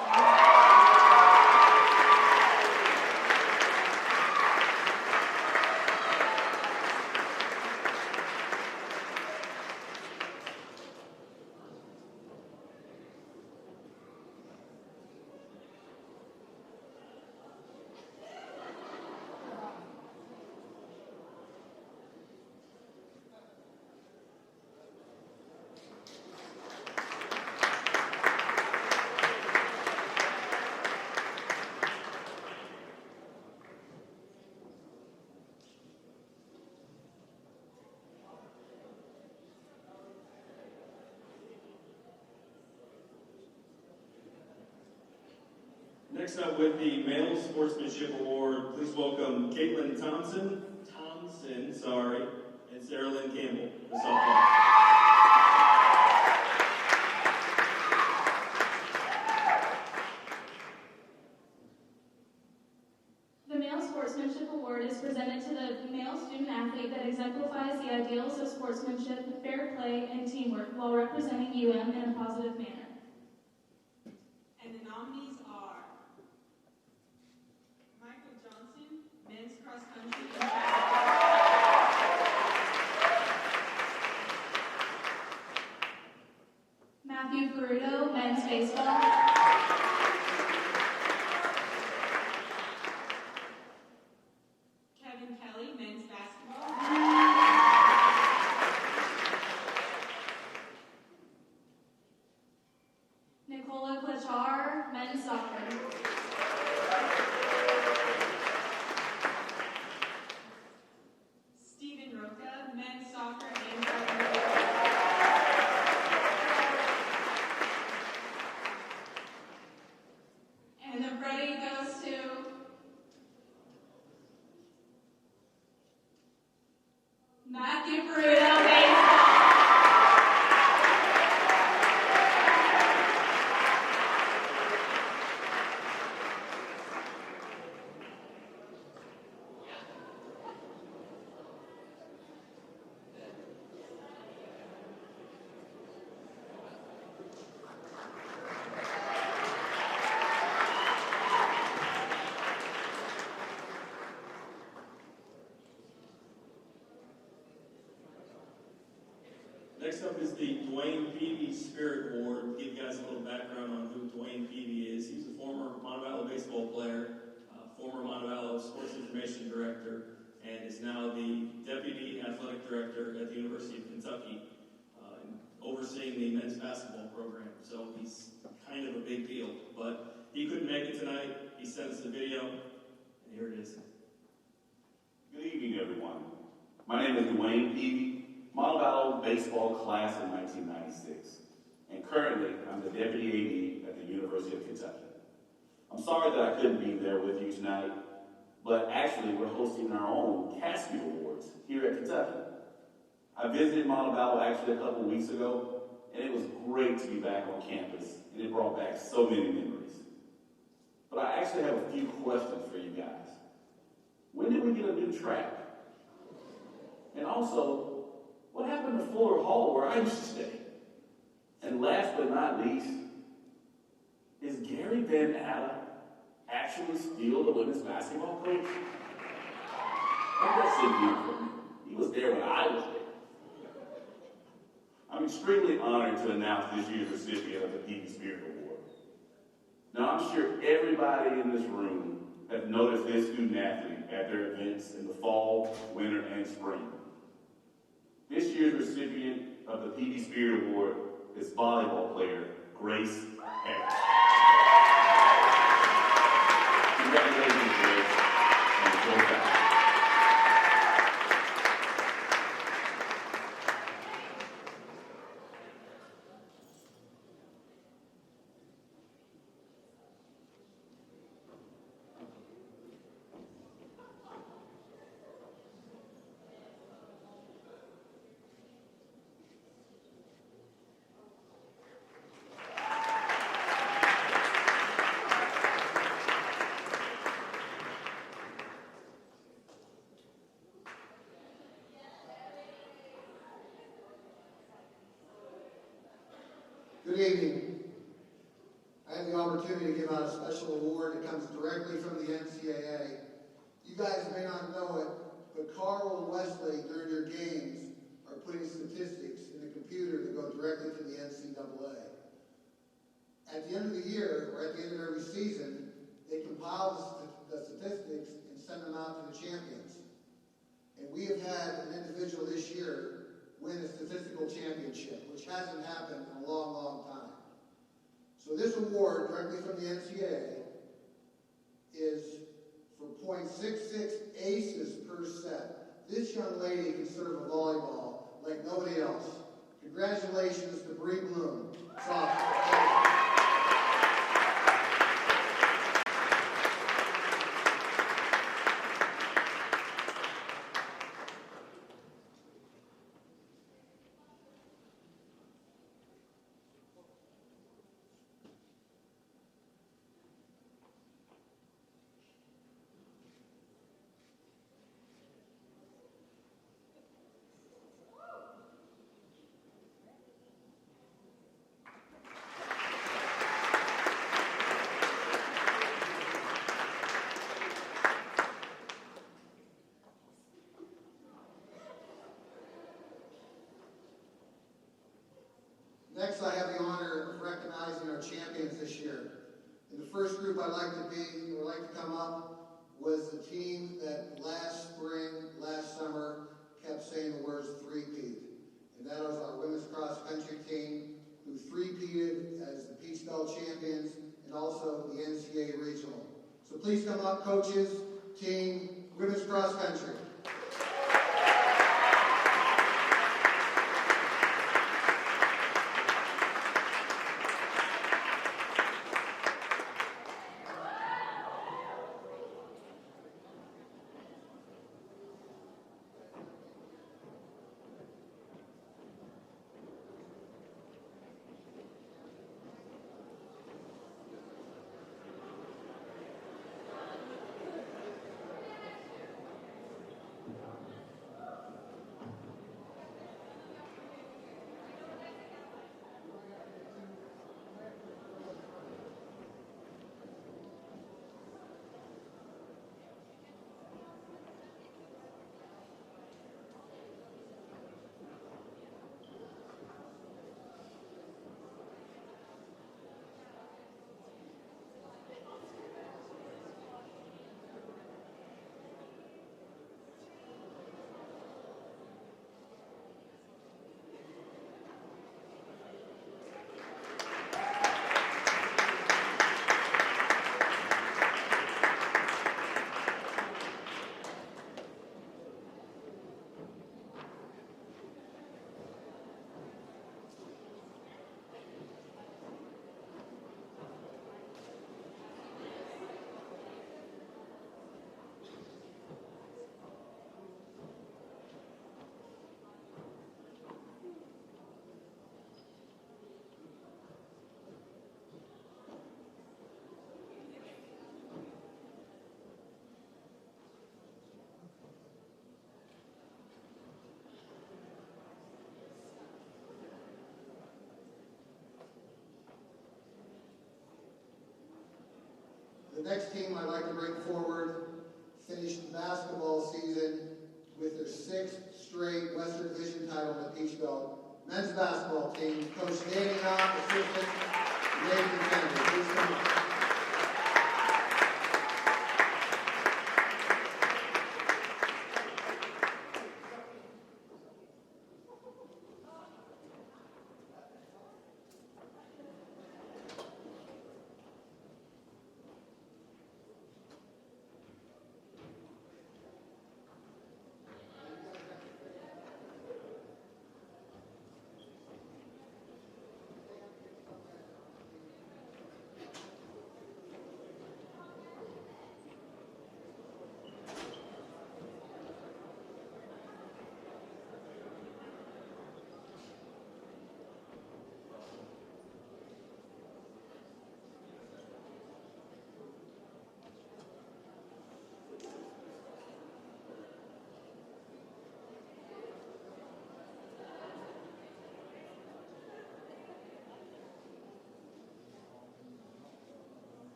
Next up with the Male Sportsmanship Award, please welcome Caitlin Thompson, and Sarah Lynn Campbell, the softball. The Male Sportsmanship Award is presented to the male student athlete that exemplifies the ideals of sportsmanship, fair play, and teamwork while representing UM in a positive manner. And the nominees are Michael Johnson, men's cross country and Matthew Peruto, men's baseball. Kevin Kelly, men's basketball. Nicola Klachar, men's soccer. Stephen Roca, men's soccer and rugby. Next up is the Dwayne Peavy Spirit Award. To give you guys a little background on who Dwayne Peavy is. He's a former Montevallo baseball player, former Montevallo Sports Information Director, and is now the Deputy Athletic Director at the University of Kentucky, overseeing the men's basketball program. So he's kind of a big deal. But he couldn't make it tonight. He sent us the video, and here it is. Good evening, everyone. My name is Dwayne Peavy, Montevallo baseball class of 1996, and currently I'm the Deputy AD at the University of Kentucky. I'm sorry that I couldn't be there with you tonight, but actually we're hosting our own Caspi Awards here at Kentucky. I visited Montevallo actually a couple weeks ago, and it was great to be back on campus, and it brought back so many memories. But I actually have a few questions for you guys. When did we get a new track? And also, what happened to Fuller Hall where I used to stay? And last but not least, is Gary Van Allen actually still the women's basketball coach? That should be for me. He was there when I was there. I'm extremely honored to announce this year's recipient of the Peavy Spirit Award. Now, I'm sure everybody in this room has noticed this student athlete at their events in the fall, winter, and spring. This year's recipient of the Peavy Spirit Award is volleyball player Grace Harris. Congratulations, Grace, and go back. Good evening. I have the opportunity to give out a special award that comes directly from the NCAA. You guys may not know it, but Carl and Wesley, during their games, are putting statistics in the computer that go directly to the NCAA. At the end of the year, or at the end of every season, they compile the statistics and send them out to the champions. And we have had an individual this year win a statistical championship, which hasn't happened in a long, long time. So this award, directly from the NCAA, is for .66 aces per set. This young lady can serve a volleyball like nobody else. Congratulations to Bree Bloom. Next, I have the honor of recognizing our champions this year. In the first group I'd like to come up was the team that last spring, last summer, kept saying the words three-peat. And that was our women's cross country team, who three-peated as the Peach Belt champions and also the NCAA regional. So please come up, coaches, team, women's cross country. next team I'd like to bring forward finished the basketball season with their 6th straight Western Division title in the Peach Belt. Men's basketball team, Coach Danny Knott, assistant Nathan Kennedy. Please come up.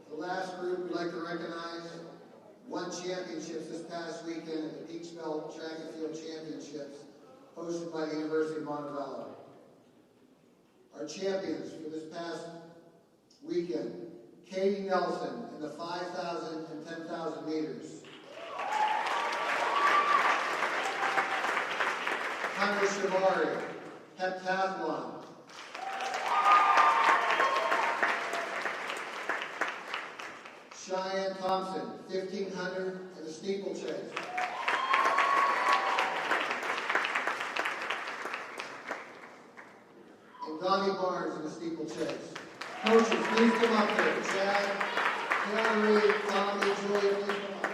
The last group we'd like to recognize won championships this past weekend at the Peach Belt Track and Field Championships hosted by the University of Montevallo. Our champions for this past weekend, Katie Nelson in the 5,000 and 10,000 meters. Hunter Shivari, heptathlon. Cheyenne Thompson, 1,500 in the steeplechase. And Donnie Barnes in the steeplechase. Coaches, please come up here. Chad, Hillary, Tommy, Julia, please come up.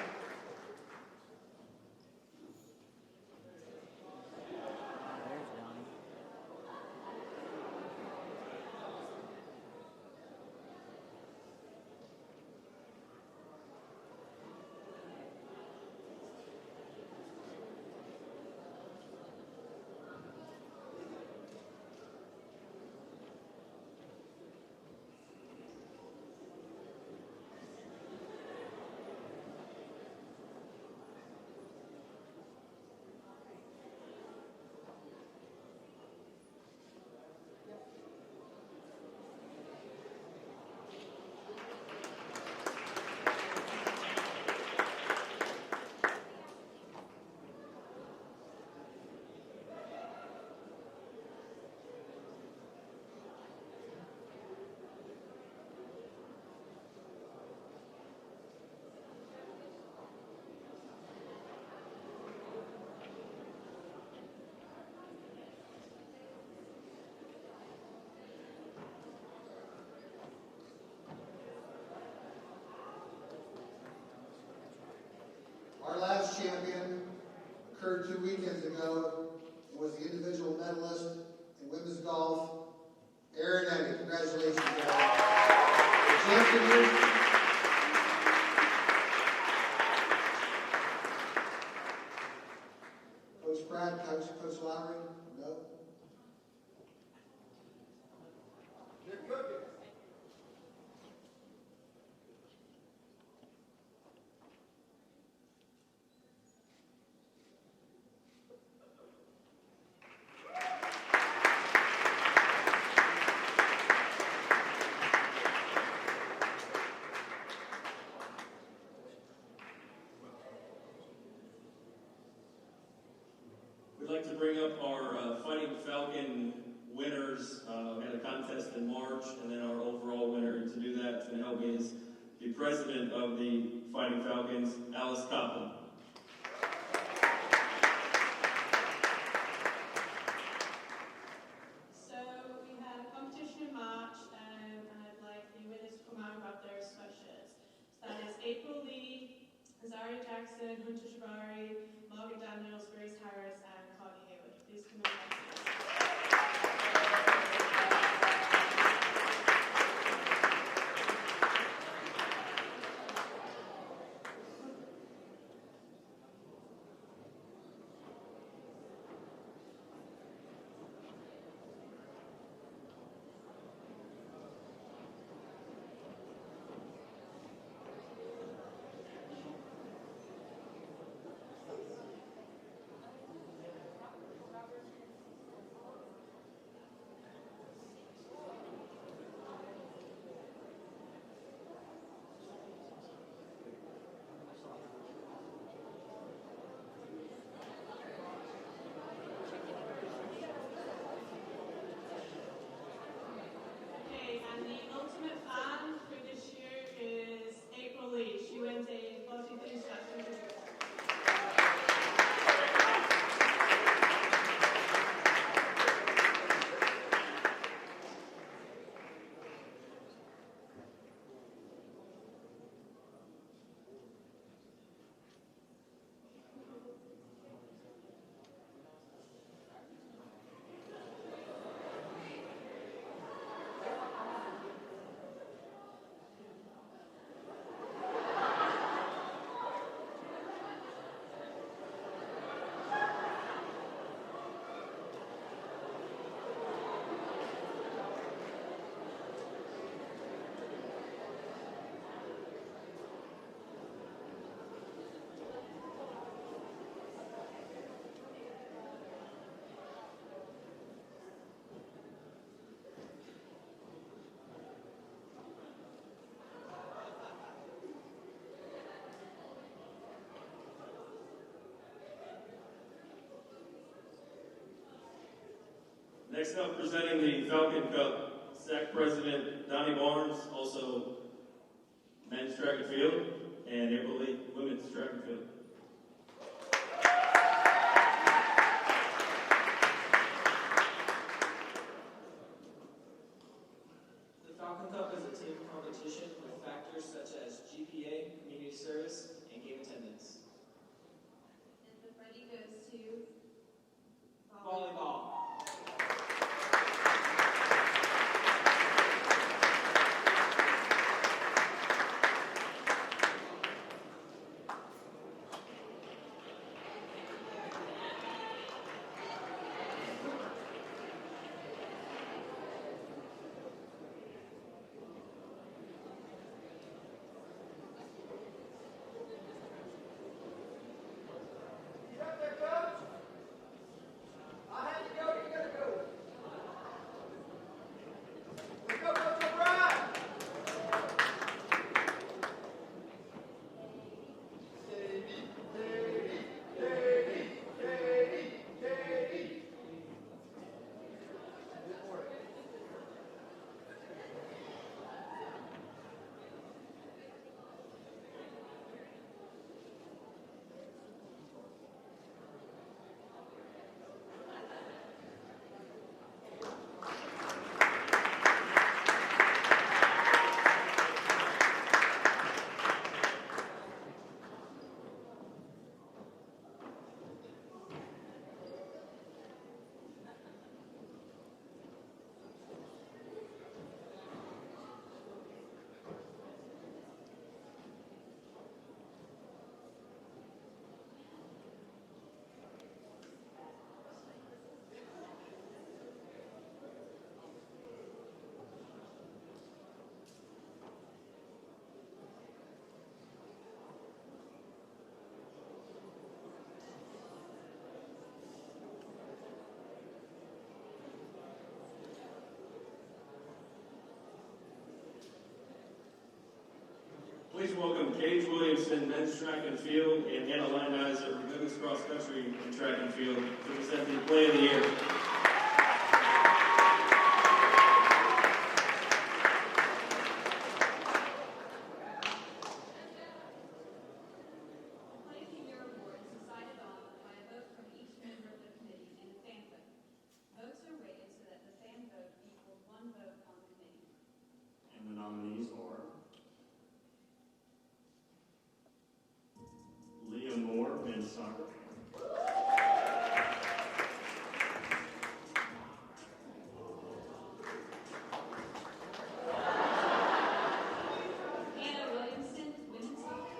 Our last champion occurred 2 weekends ago and was the individual medalist in women's golf, Erin Eddy. Congratulations, Erin. Coach Pratt, Coach Lowry? No? winners. We had a contest in March, and then our overall winner. And to do that, to help me is the president of the Fighting Falcons, Alice Coppin. So we had a competition in March, and I'd like the winners to come out and grab their sweatshirts. So that is April Lee, Azaria Jackson, Hunter Shabari, Margaret Daniels, Grace Harris, and Carly Hayward. Please come in. Okay, and the ultimate fan for this year is April Lee. She wins a 42 statue. Next up, presenting the Falcon Cup, SAC President Donnie Barnes, also men's track and field, and April Lee, women's track and field. The Falcon Cup is a team competition with factors such as GPA, community service, and game attendance. And the Freddie goes to Volleyball. Please welcome Paige Williamson, men's track and field, and Anna Leinizer, women's cross country and track and field, to present the Play of the Year. nominees are Liam Moore, men's soccer. Anna Williamson, women's soccer.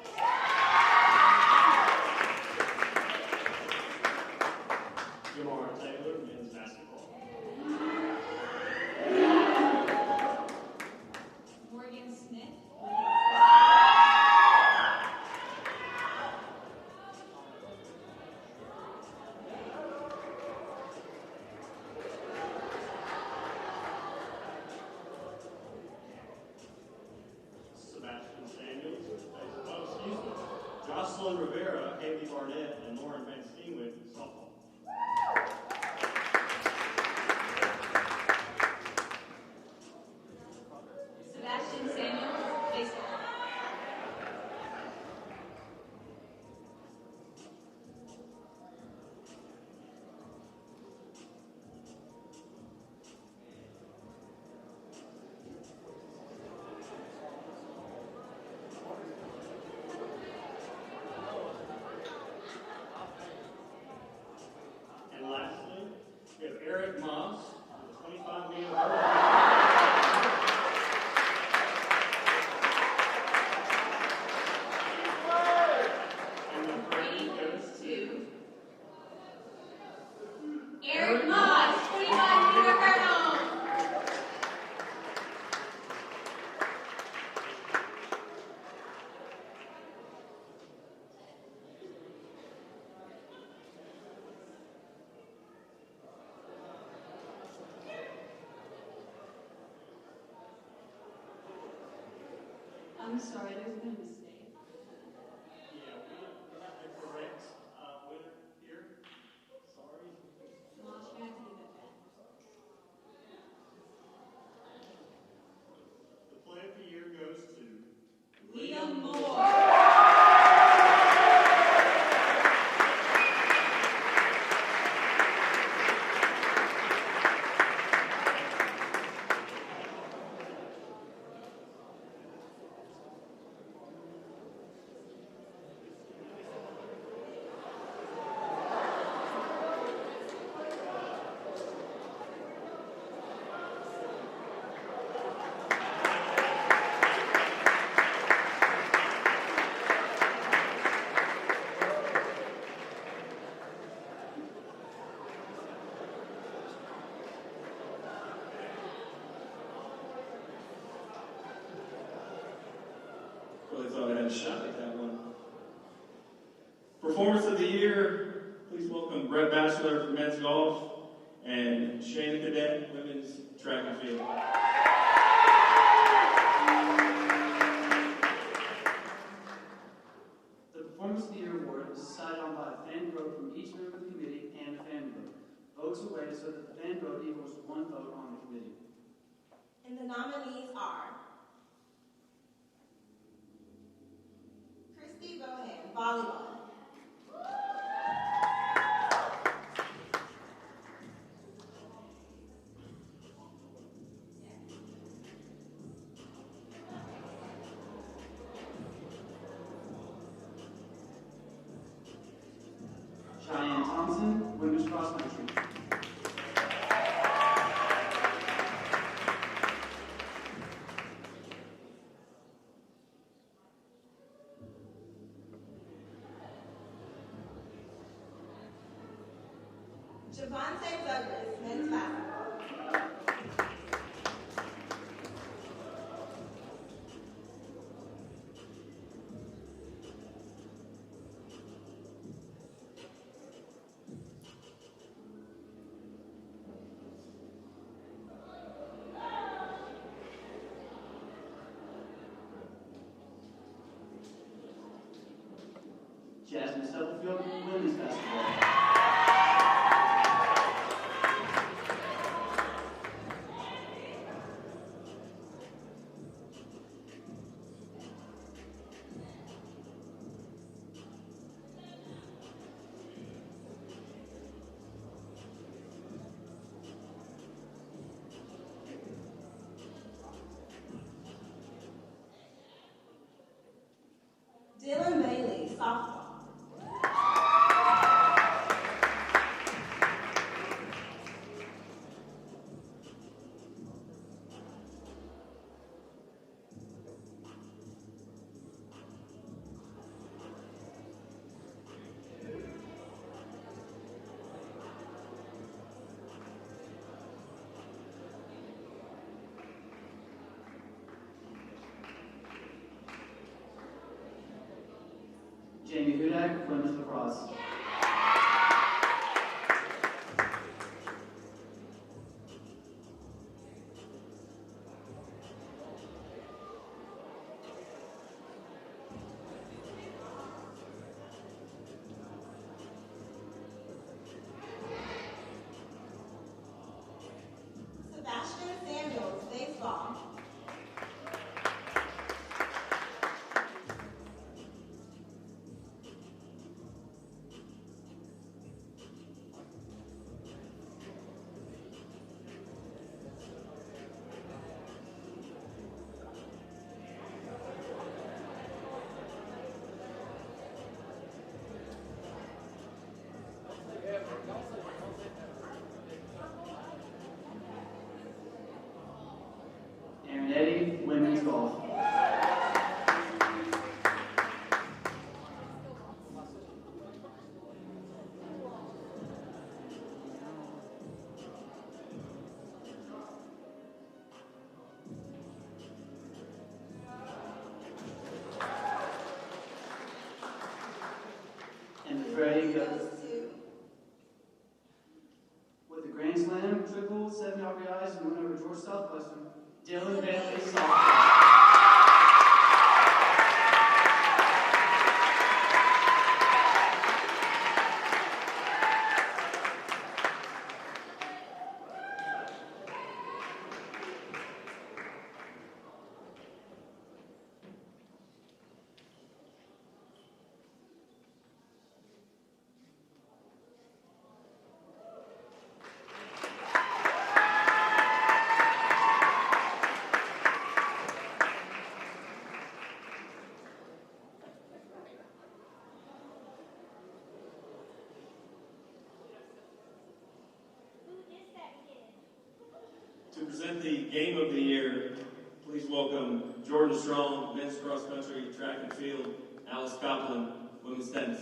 Jamar Taylor, men's basketball. Morgan Smith, Sebastian Samuels, Jocelyn Rivera, Haley Barnett, and Lauren Van Steenwick, softball. Sebastian Samuels, baseball. And lastly, we have Eric Moss, the 25-meter hurdle. And the grade goes to Eric Moss, 25-meter hurdle. I'm sorry, there's been a mistake. Yeah, we have the correct winner here. Sorry. Moss, you're gonna have to give that back. The play of the year goes to Liam Moore. Really thought I had a shot at that one. Performance of the year, please welcome Brett Batchelor for men's golf and Shayna Cadet, women's track and field. The Performance of the Year award is decided on by a fan vote from each member of the committee and a fan vote. Votes are weighted so that the fan vote equals one vote on the committee. And the nominees are Christy Bohan, volleyball. Cheyenne Thompson, women's cross country. Javante Douglas, men's basketball. Jasmine Stubblefield, women's basketball. Jamie Hudak, women's lacrosse. Sebastian Samuels, baseball. Aaron Eddy, women's golf. And the Freddie goes with the Grand Slam, triple, 7 RBIs, and went over George Southwestern. Dylan Bailey, softball. To present the Game of the Year, please welcome Jordan Strong, men's cross country, track and field, Alice Copeland, women's tennis.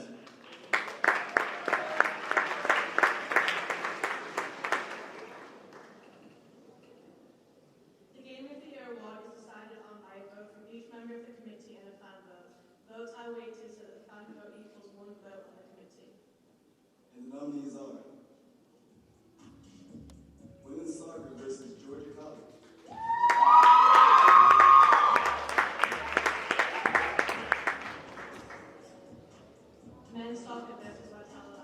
The Game of the Year award is decided on by a vote from each member of the committee and a fan vote. Votes are weighted so that the fan vote equals 1 vote on the committee. And the nominees are women's soccer versus Georgia College. Men's soccer versus West Alabama.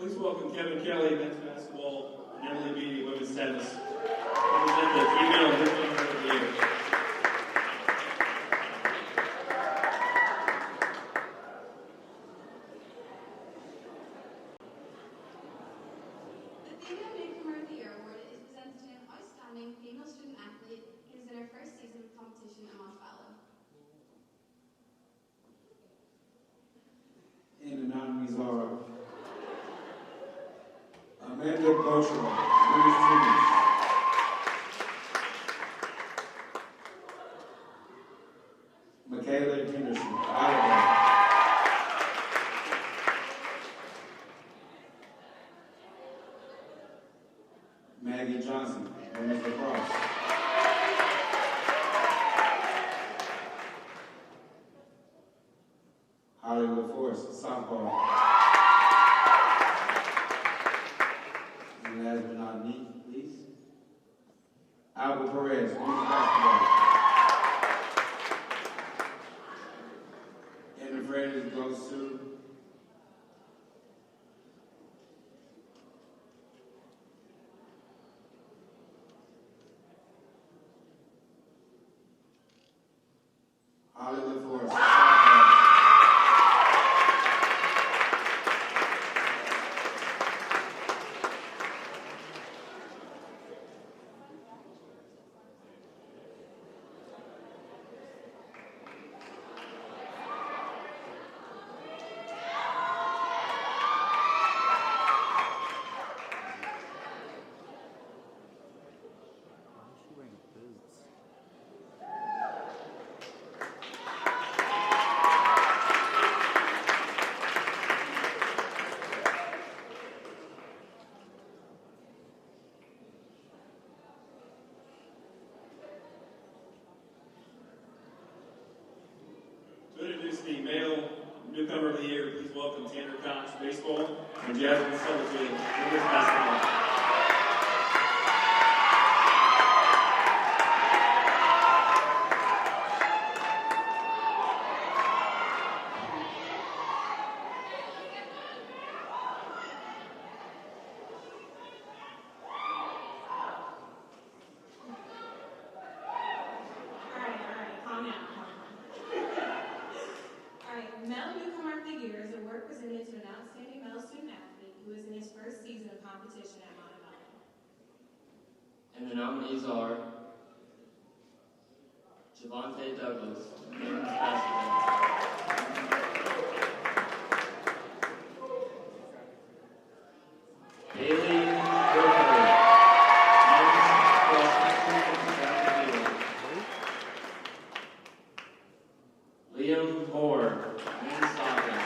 Please welcome Kevin Kelly, men's basketball, and Emily Beatty, women's tennis. Represent the female newcomer of the year. The Female Newcomer of the Year award is presented to an outstanding female student athlete who is in her first season of competition at Montebello. And the nominees are Amanda Boschel, women's tennis. Michaela Henderson, volleyball. Maggie Johnson, women's lacrosse. Hollywood Forest, softball. And last but not least, Albert Perez, women's basketball. And the Freddies goes to Hollywood Forest, softball. To introduce the male newcomer of the year, please welcome Tanner Cox, baseball, and Jasmine Sutherfield, women's basketball. Calm down. Alright, Male Newcomer of the Year is a award presented to an outstanding male student athlete who is in his first season of competition at Montebello. And the nominees are Javante Douglas, women's basketball. Haley Griffith, men's cross country and track and field. Liam Moore, men's soccer.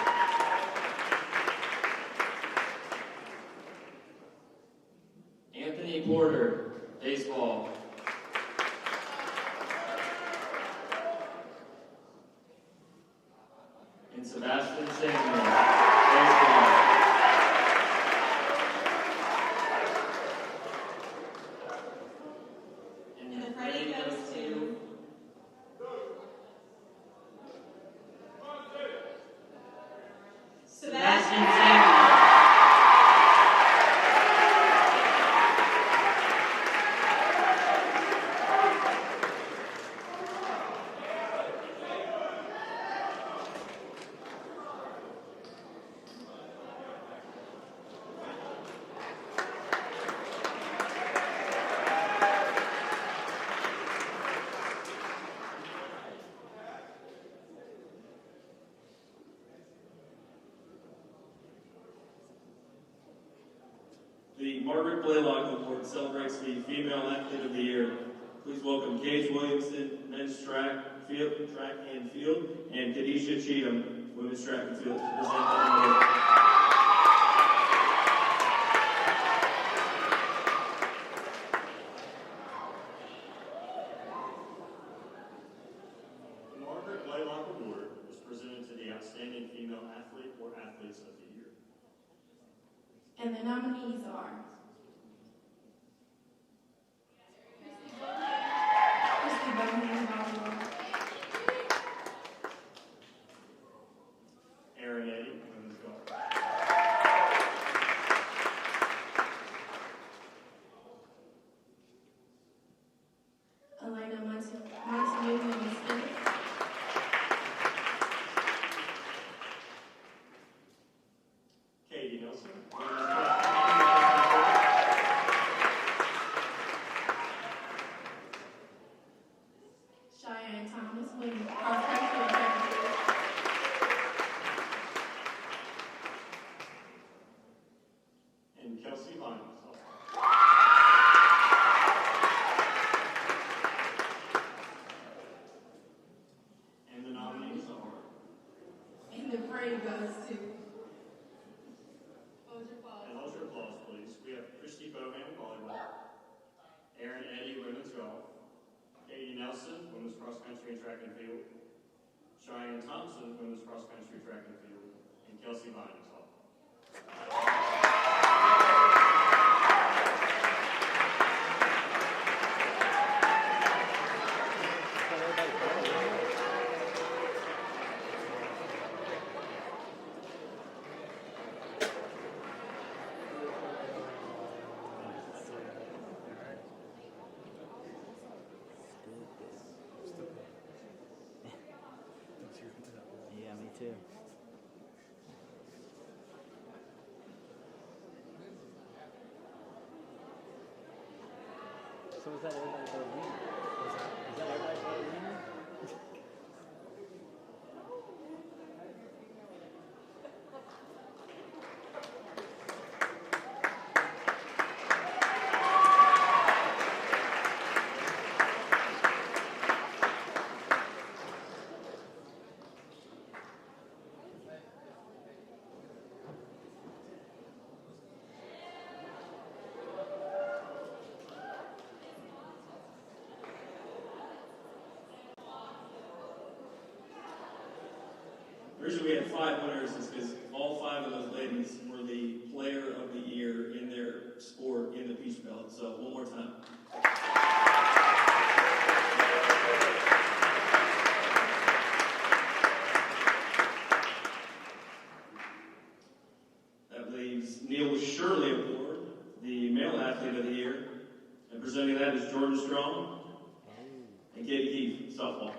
Anthony Porter, baseball. And Sebastian Samuel, baseball. And the Freddie goes to Sebastian Samuel. The Margaret Blaylock Award celebrates the Female Athlete of the Year. Please welcome Gage Williamson, men's track and field, and Kadisha Cheatham, women's track and field, to present the award. The Margaret Blaylock Award is presented to the outstanding female athlete or athletes of the year. And the nominees are Christy Bowman, volleyball. Aaron Eddy, women's golf. track and field, Cheyenne Thompson, women's cross country track and field, and Kelsey Vine, softball. Yeah, me too. So was that everybody but Lena? Was that everybody but Lena? The reason we had 5 winners is because all 5 of those ladies were the player of the year in their sport in the Peach Belt. So one more time. That leaves Neil Shirley Award, the male athlete of the year. And presenting that is Jordan Strong and Katie Keefe, softball.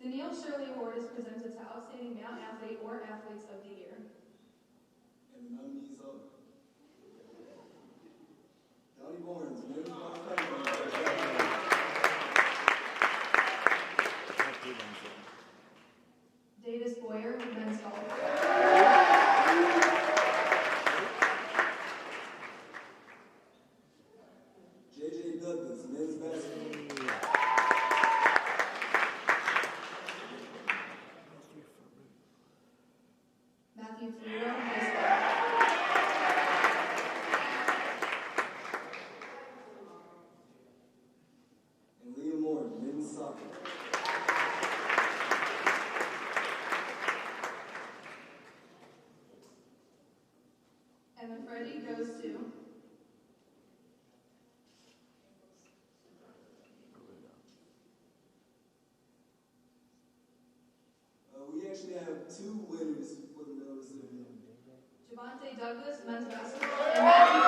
The Neil Shirley Award is presented to outstanding male athlete or athletes of the year. And the nominees are Donnie Barnes, men's cross country. Davis Boyer, men's golf. JJ Douglas, men's basketball. Matthew Ferrero, baseball. And Liam Moore, men's soccer. And the Freddie goes to We actually have 2 winners for the male recipient. Javante Douglas, men's basketball, and Matthew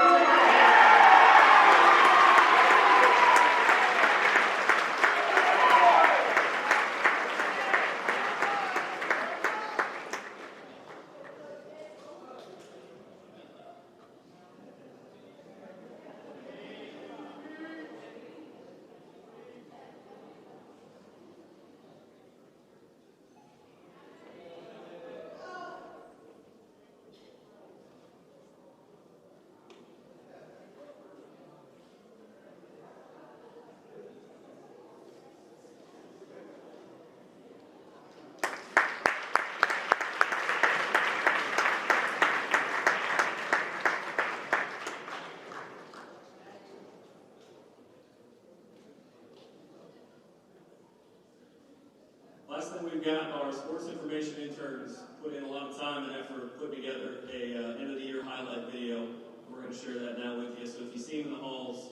Last thing we've got are sports information interns put in a lot of time and effort putting together a end of the year highlight video. We're going to share that now with you. So if you see them in the halls,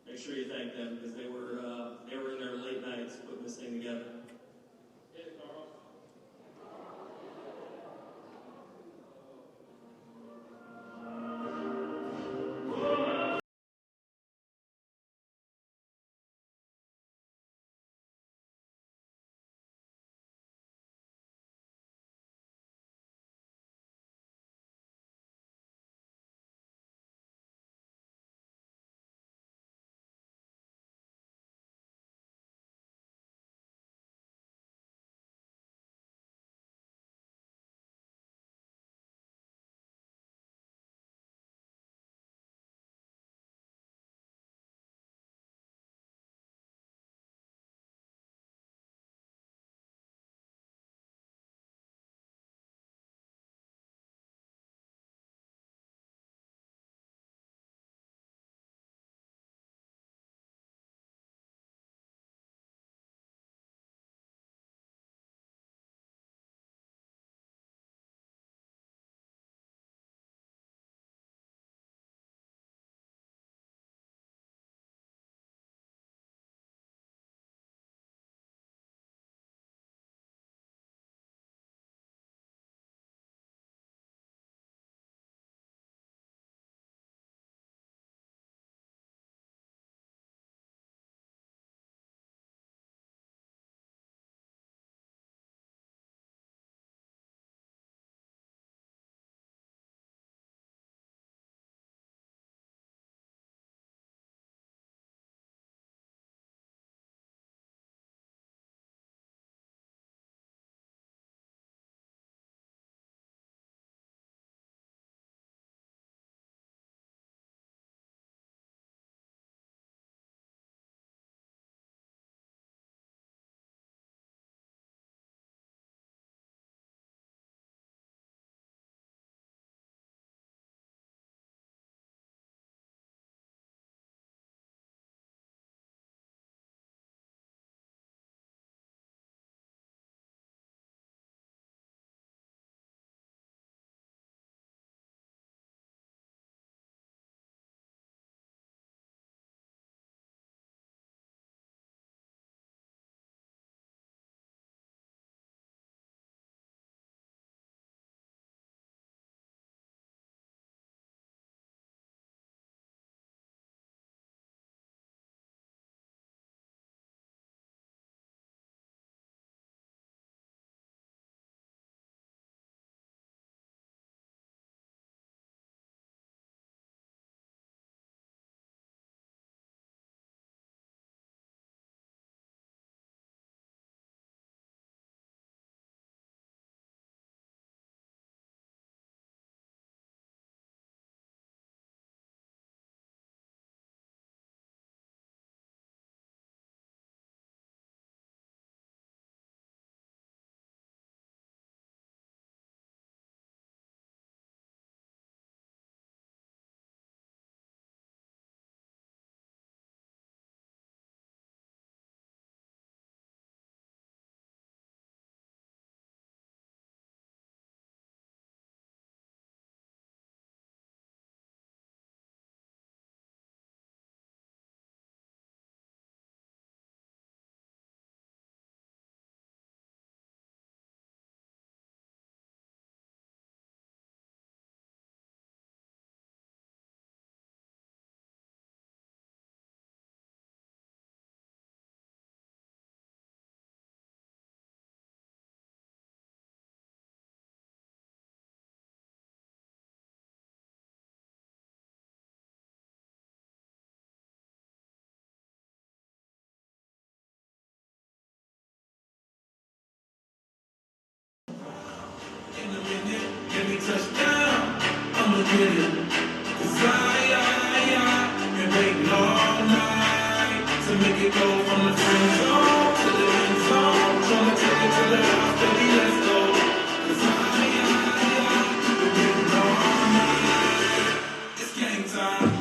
make sure you thank them because they were in their late nights putting this thing together. get it. 'Cause I been waiting all night to make it go from the friend zone to the end zone. Tryna take it to the house, baby, let's go. 'Cause I been waiting all night. It's game time.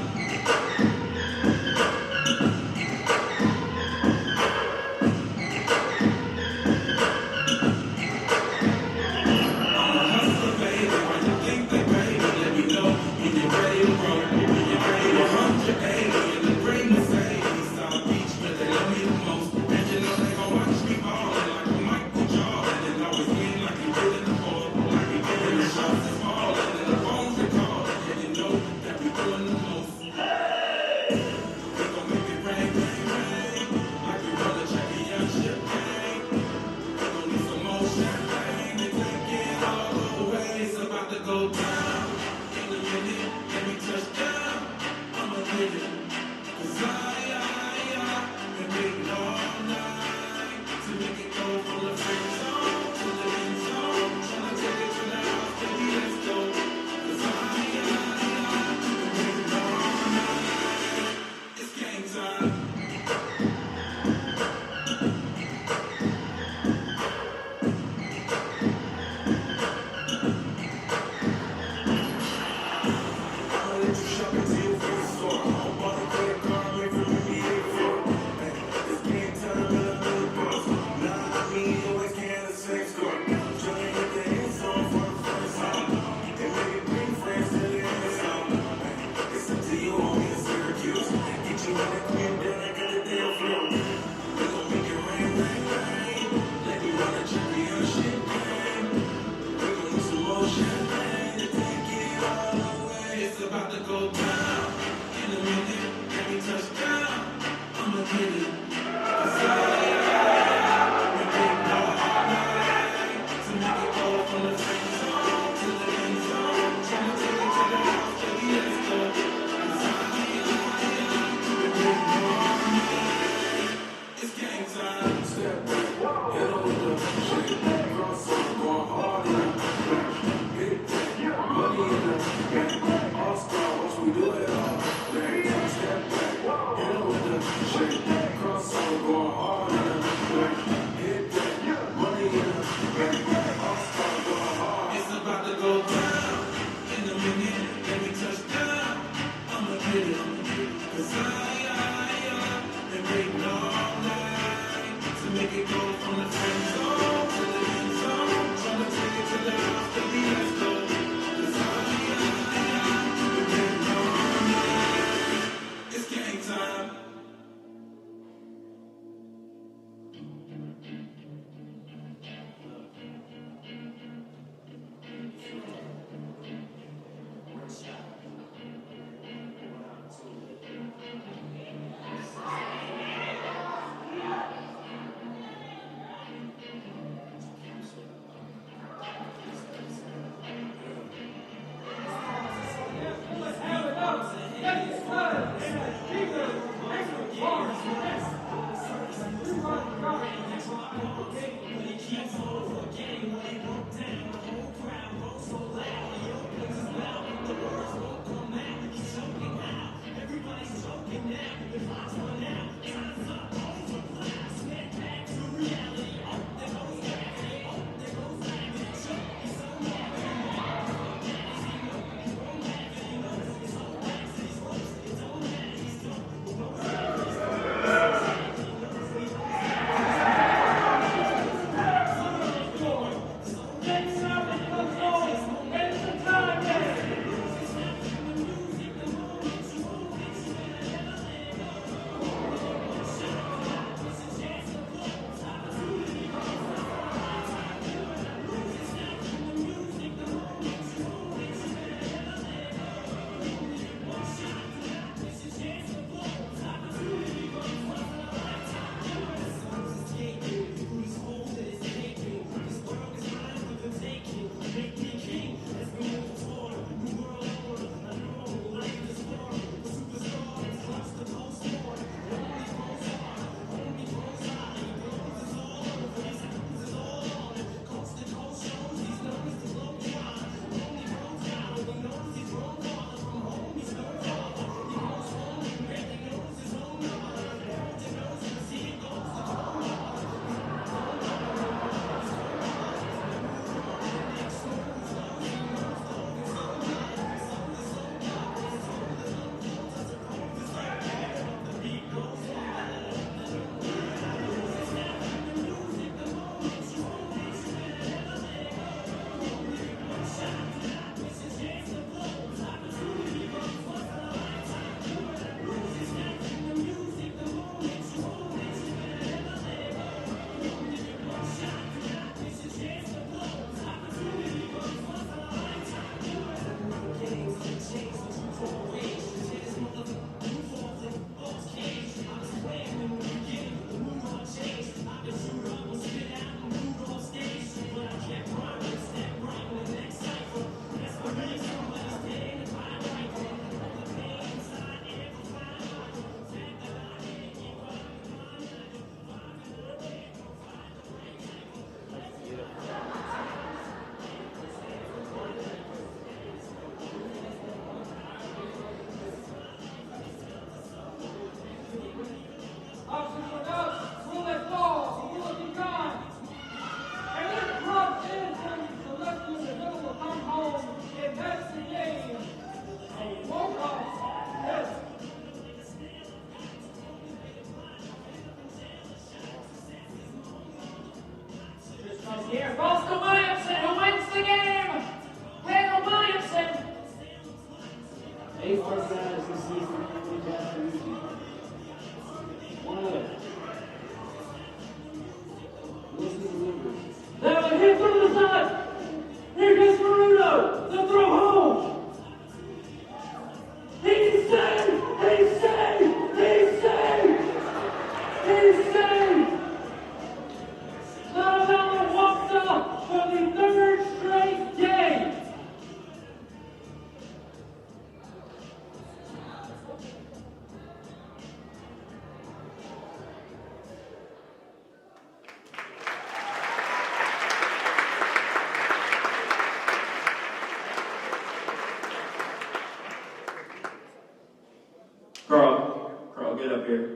get up here.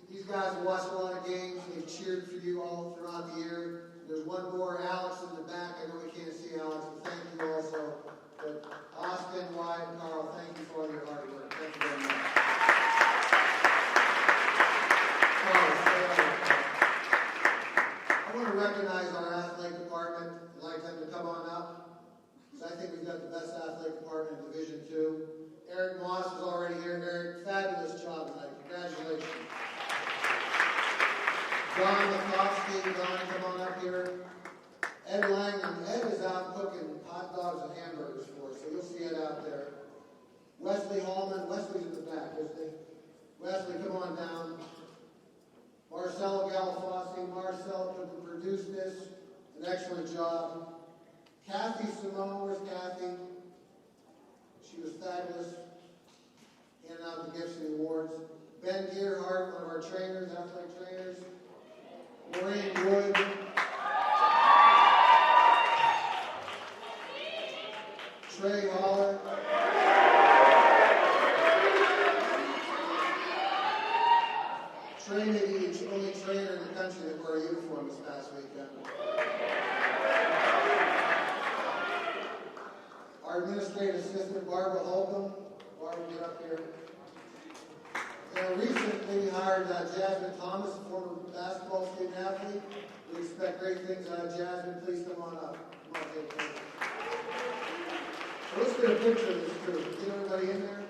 These guys have watched a lot of games. They've cheered for you all throughout the year. There's one more, Alex, in the back. I know we can't see Alex, but thank you also. But Austin, Wyatt, and Carl, thank you for all your hard work. Thank you very much. Carl, stay there. I want to recognize our athletic department. I'd like them to come on up, because I think we've got the best athletic department in Division II. Eric Moss is already here. Eric, fabulous job tonight. Congratulations. Don McCoskey, Don, come on up here. Ed Langman. Ed is out cooking hot dogs and hamburgers for us, so you'll see Ed out there. Wesley Hallman. Wesley's in the back, isn't he? Wesley, come on down. Marcelo Galafossi. Marcel produced this. An excellent job. Kathy Simone. Where's Kathy? She was fabulous. Handing out the gifts and the awards. Ben Gearhart, one of our trainers, athletic trainers. Maureen Wood. Trey Holler. Trey may be the only trainer in the country that wore a uniform this past weekend. Our administrative assistant, Barbara Holcomb. Barbara, get up here. And recently hired Jasmine Thomas, a former basketball student athlete. We expect great things out of Jasmine. Please come on up. Come on, take a picture. So let's get a picture of this crew. Get everybody in there.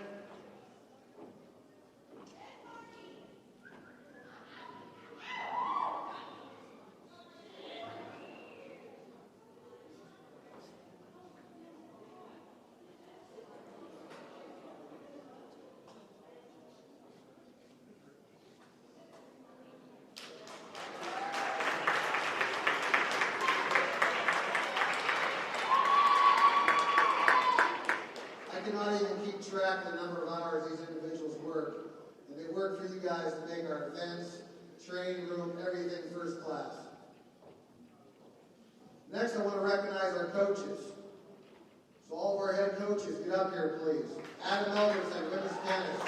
I cannot even keep track of the number of hours these individuals work. And they work for you guys to make our events, training room, everything first class. Next, I want to recognize our coaches. So all of our head coaches, get up here, please. Adam Elderson, women's tennis.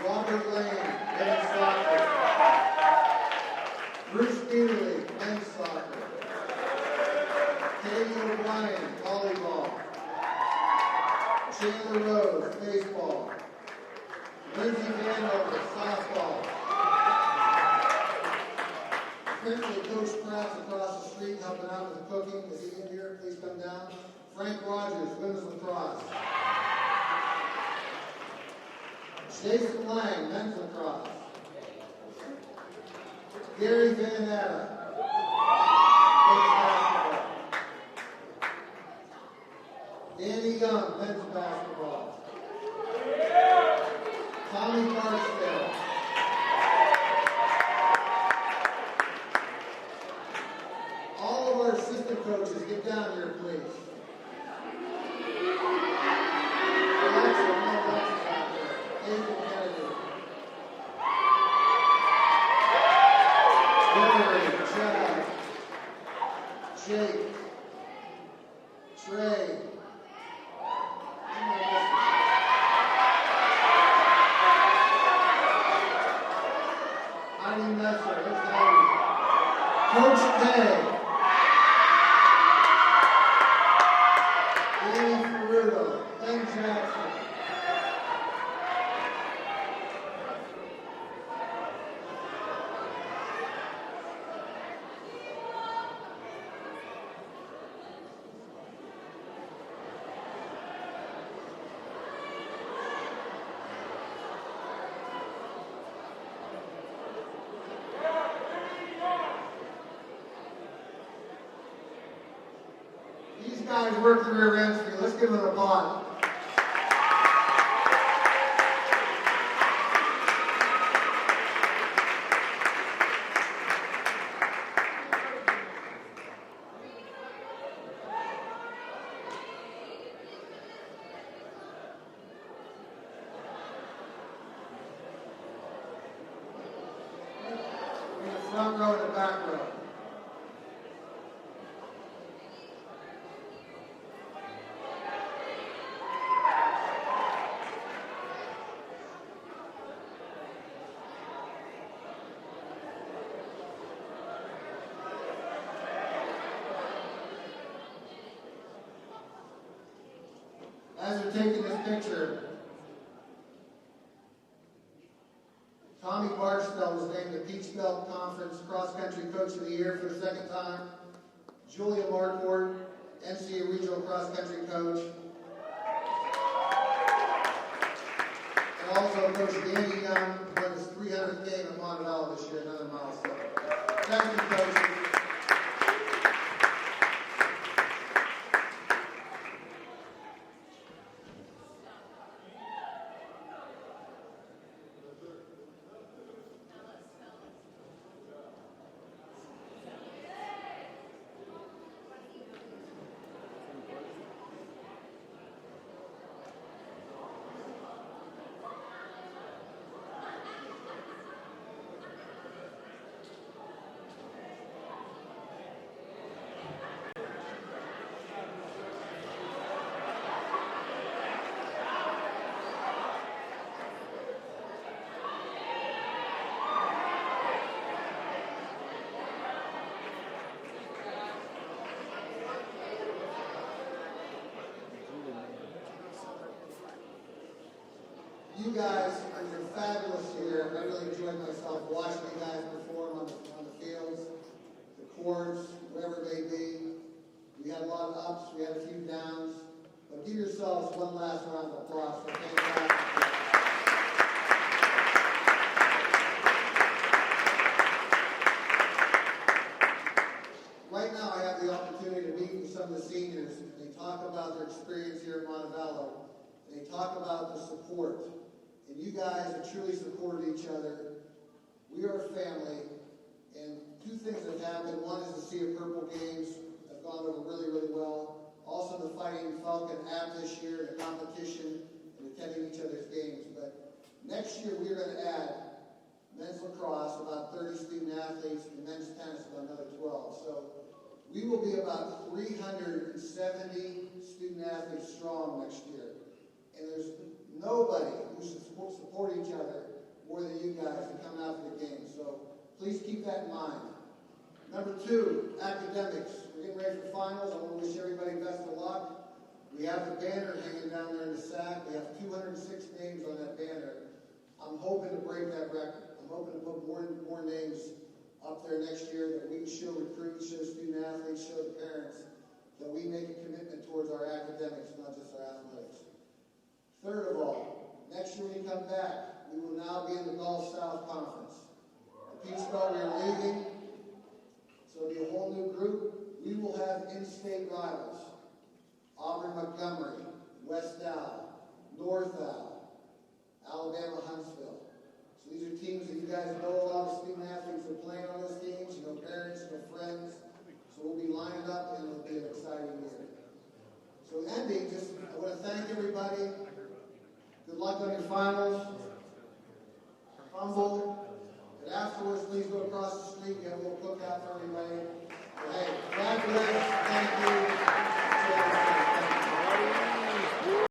Robert Lane, women's soccer. Bruce Peterly, men's soccer. Katie O'Brien, volleyball. Chandler Rose, baseball. Lindsay Vanover, softball. Apparently Coach Pratt's across the street helping out with the cooking. Is he in here? Please come down. Frank Rogers, women's lacrosse. Jason Lang, men's lacrosse. Gary Van Atta, men's basketball. Danny Young, men's basketball. Tommy Barksdale. All of our assistant coaches, get down here, please. Alexa, no Alexa's out there. Nathan Kennedy. Larry, Chad, Jake, Trey. Heidi Messer, where's Heidi? Coach K. Danny Ferruto, Ben Jackson. These guys work the rear ends for you. Let's give them an applause. front row and the back row. As they're taking this picture, Tommy Barstow was named the Peach Belt Conference Cross Country Coach of the Year for the second time. Julia Marquardt, NCAA Regional Cross Country Coach. And also Coach Danny Young, who won his 300th game at Montevallo this year, another milestone. Thank you, coaches. You guys are fabulous here. I really enjoyed myself watching you guys perform on the fields, the courts, wherever it may be. We had a lot of ups, we had a few downs, but give yourselves one last round of applause for fantastic. Right now I have the opportunity to meet with some of the seniors, and they talk about their experience here at Montevallo, and they talk about the support. And you guys have truly supported each other. We are a family, and two things have happened. One is the Sea of Purple Games have gone over really, really well. Also the Fighting Falcon app this year, the competition, and attending each other's games. But next year we are going to add men's lacrosse, about 30 student athletes, and men's tennis, about another 12. So we will be about 370 student athletes strong next year. And there's nobody who should support each other more than you guys to come out for the game. So please keep that in mind. Number two, academics. We're getting ready for finals. I want to wish everybody best of luck. We have the banner hanging down there in the sack. We have 206 names on that banner. I'm hoping to break that record. I'm hoping to put more names up there next year that we can show recruits, show student athletes, show the parents that we make a commitment towards our academics, not just our athletics. Third of all, next year when we come back, we will now be in the Gulf South Conference. The Peach Belt, we are leaving, so it'll be a whole new group. We will have in-state rivals. Auburn Montgomery, West Dow, North Dow, Alabama Huntsville. So these are teams that you guys know. A lot of student athletes are playing on those teams. You know parents, you know friends. So we'll be lining up, and it'll be an exciting year. So ending, I want to thank everybody. Good luck on your finals. Humble. And afterwards, please go across the street. We have a little cookout for everybody. But hey, God bless. Thank you.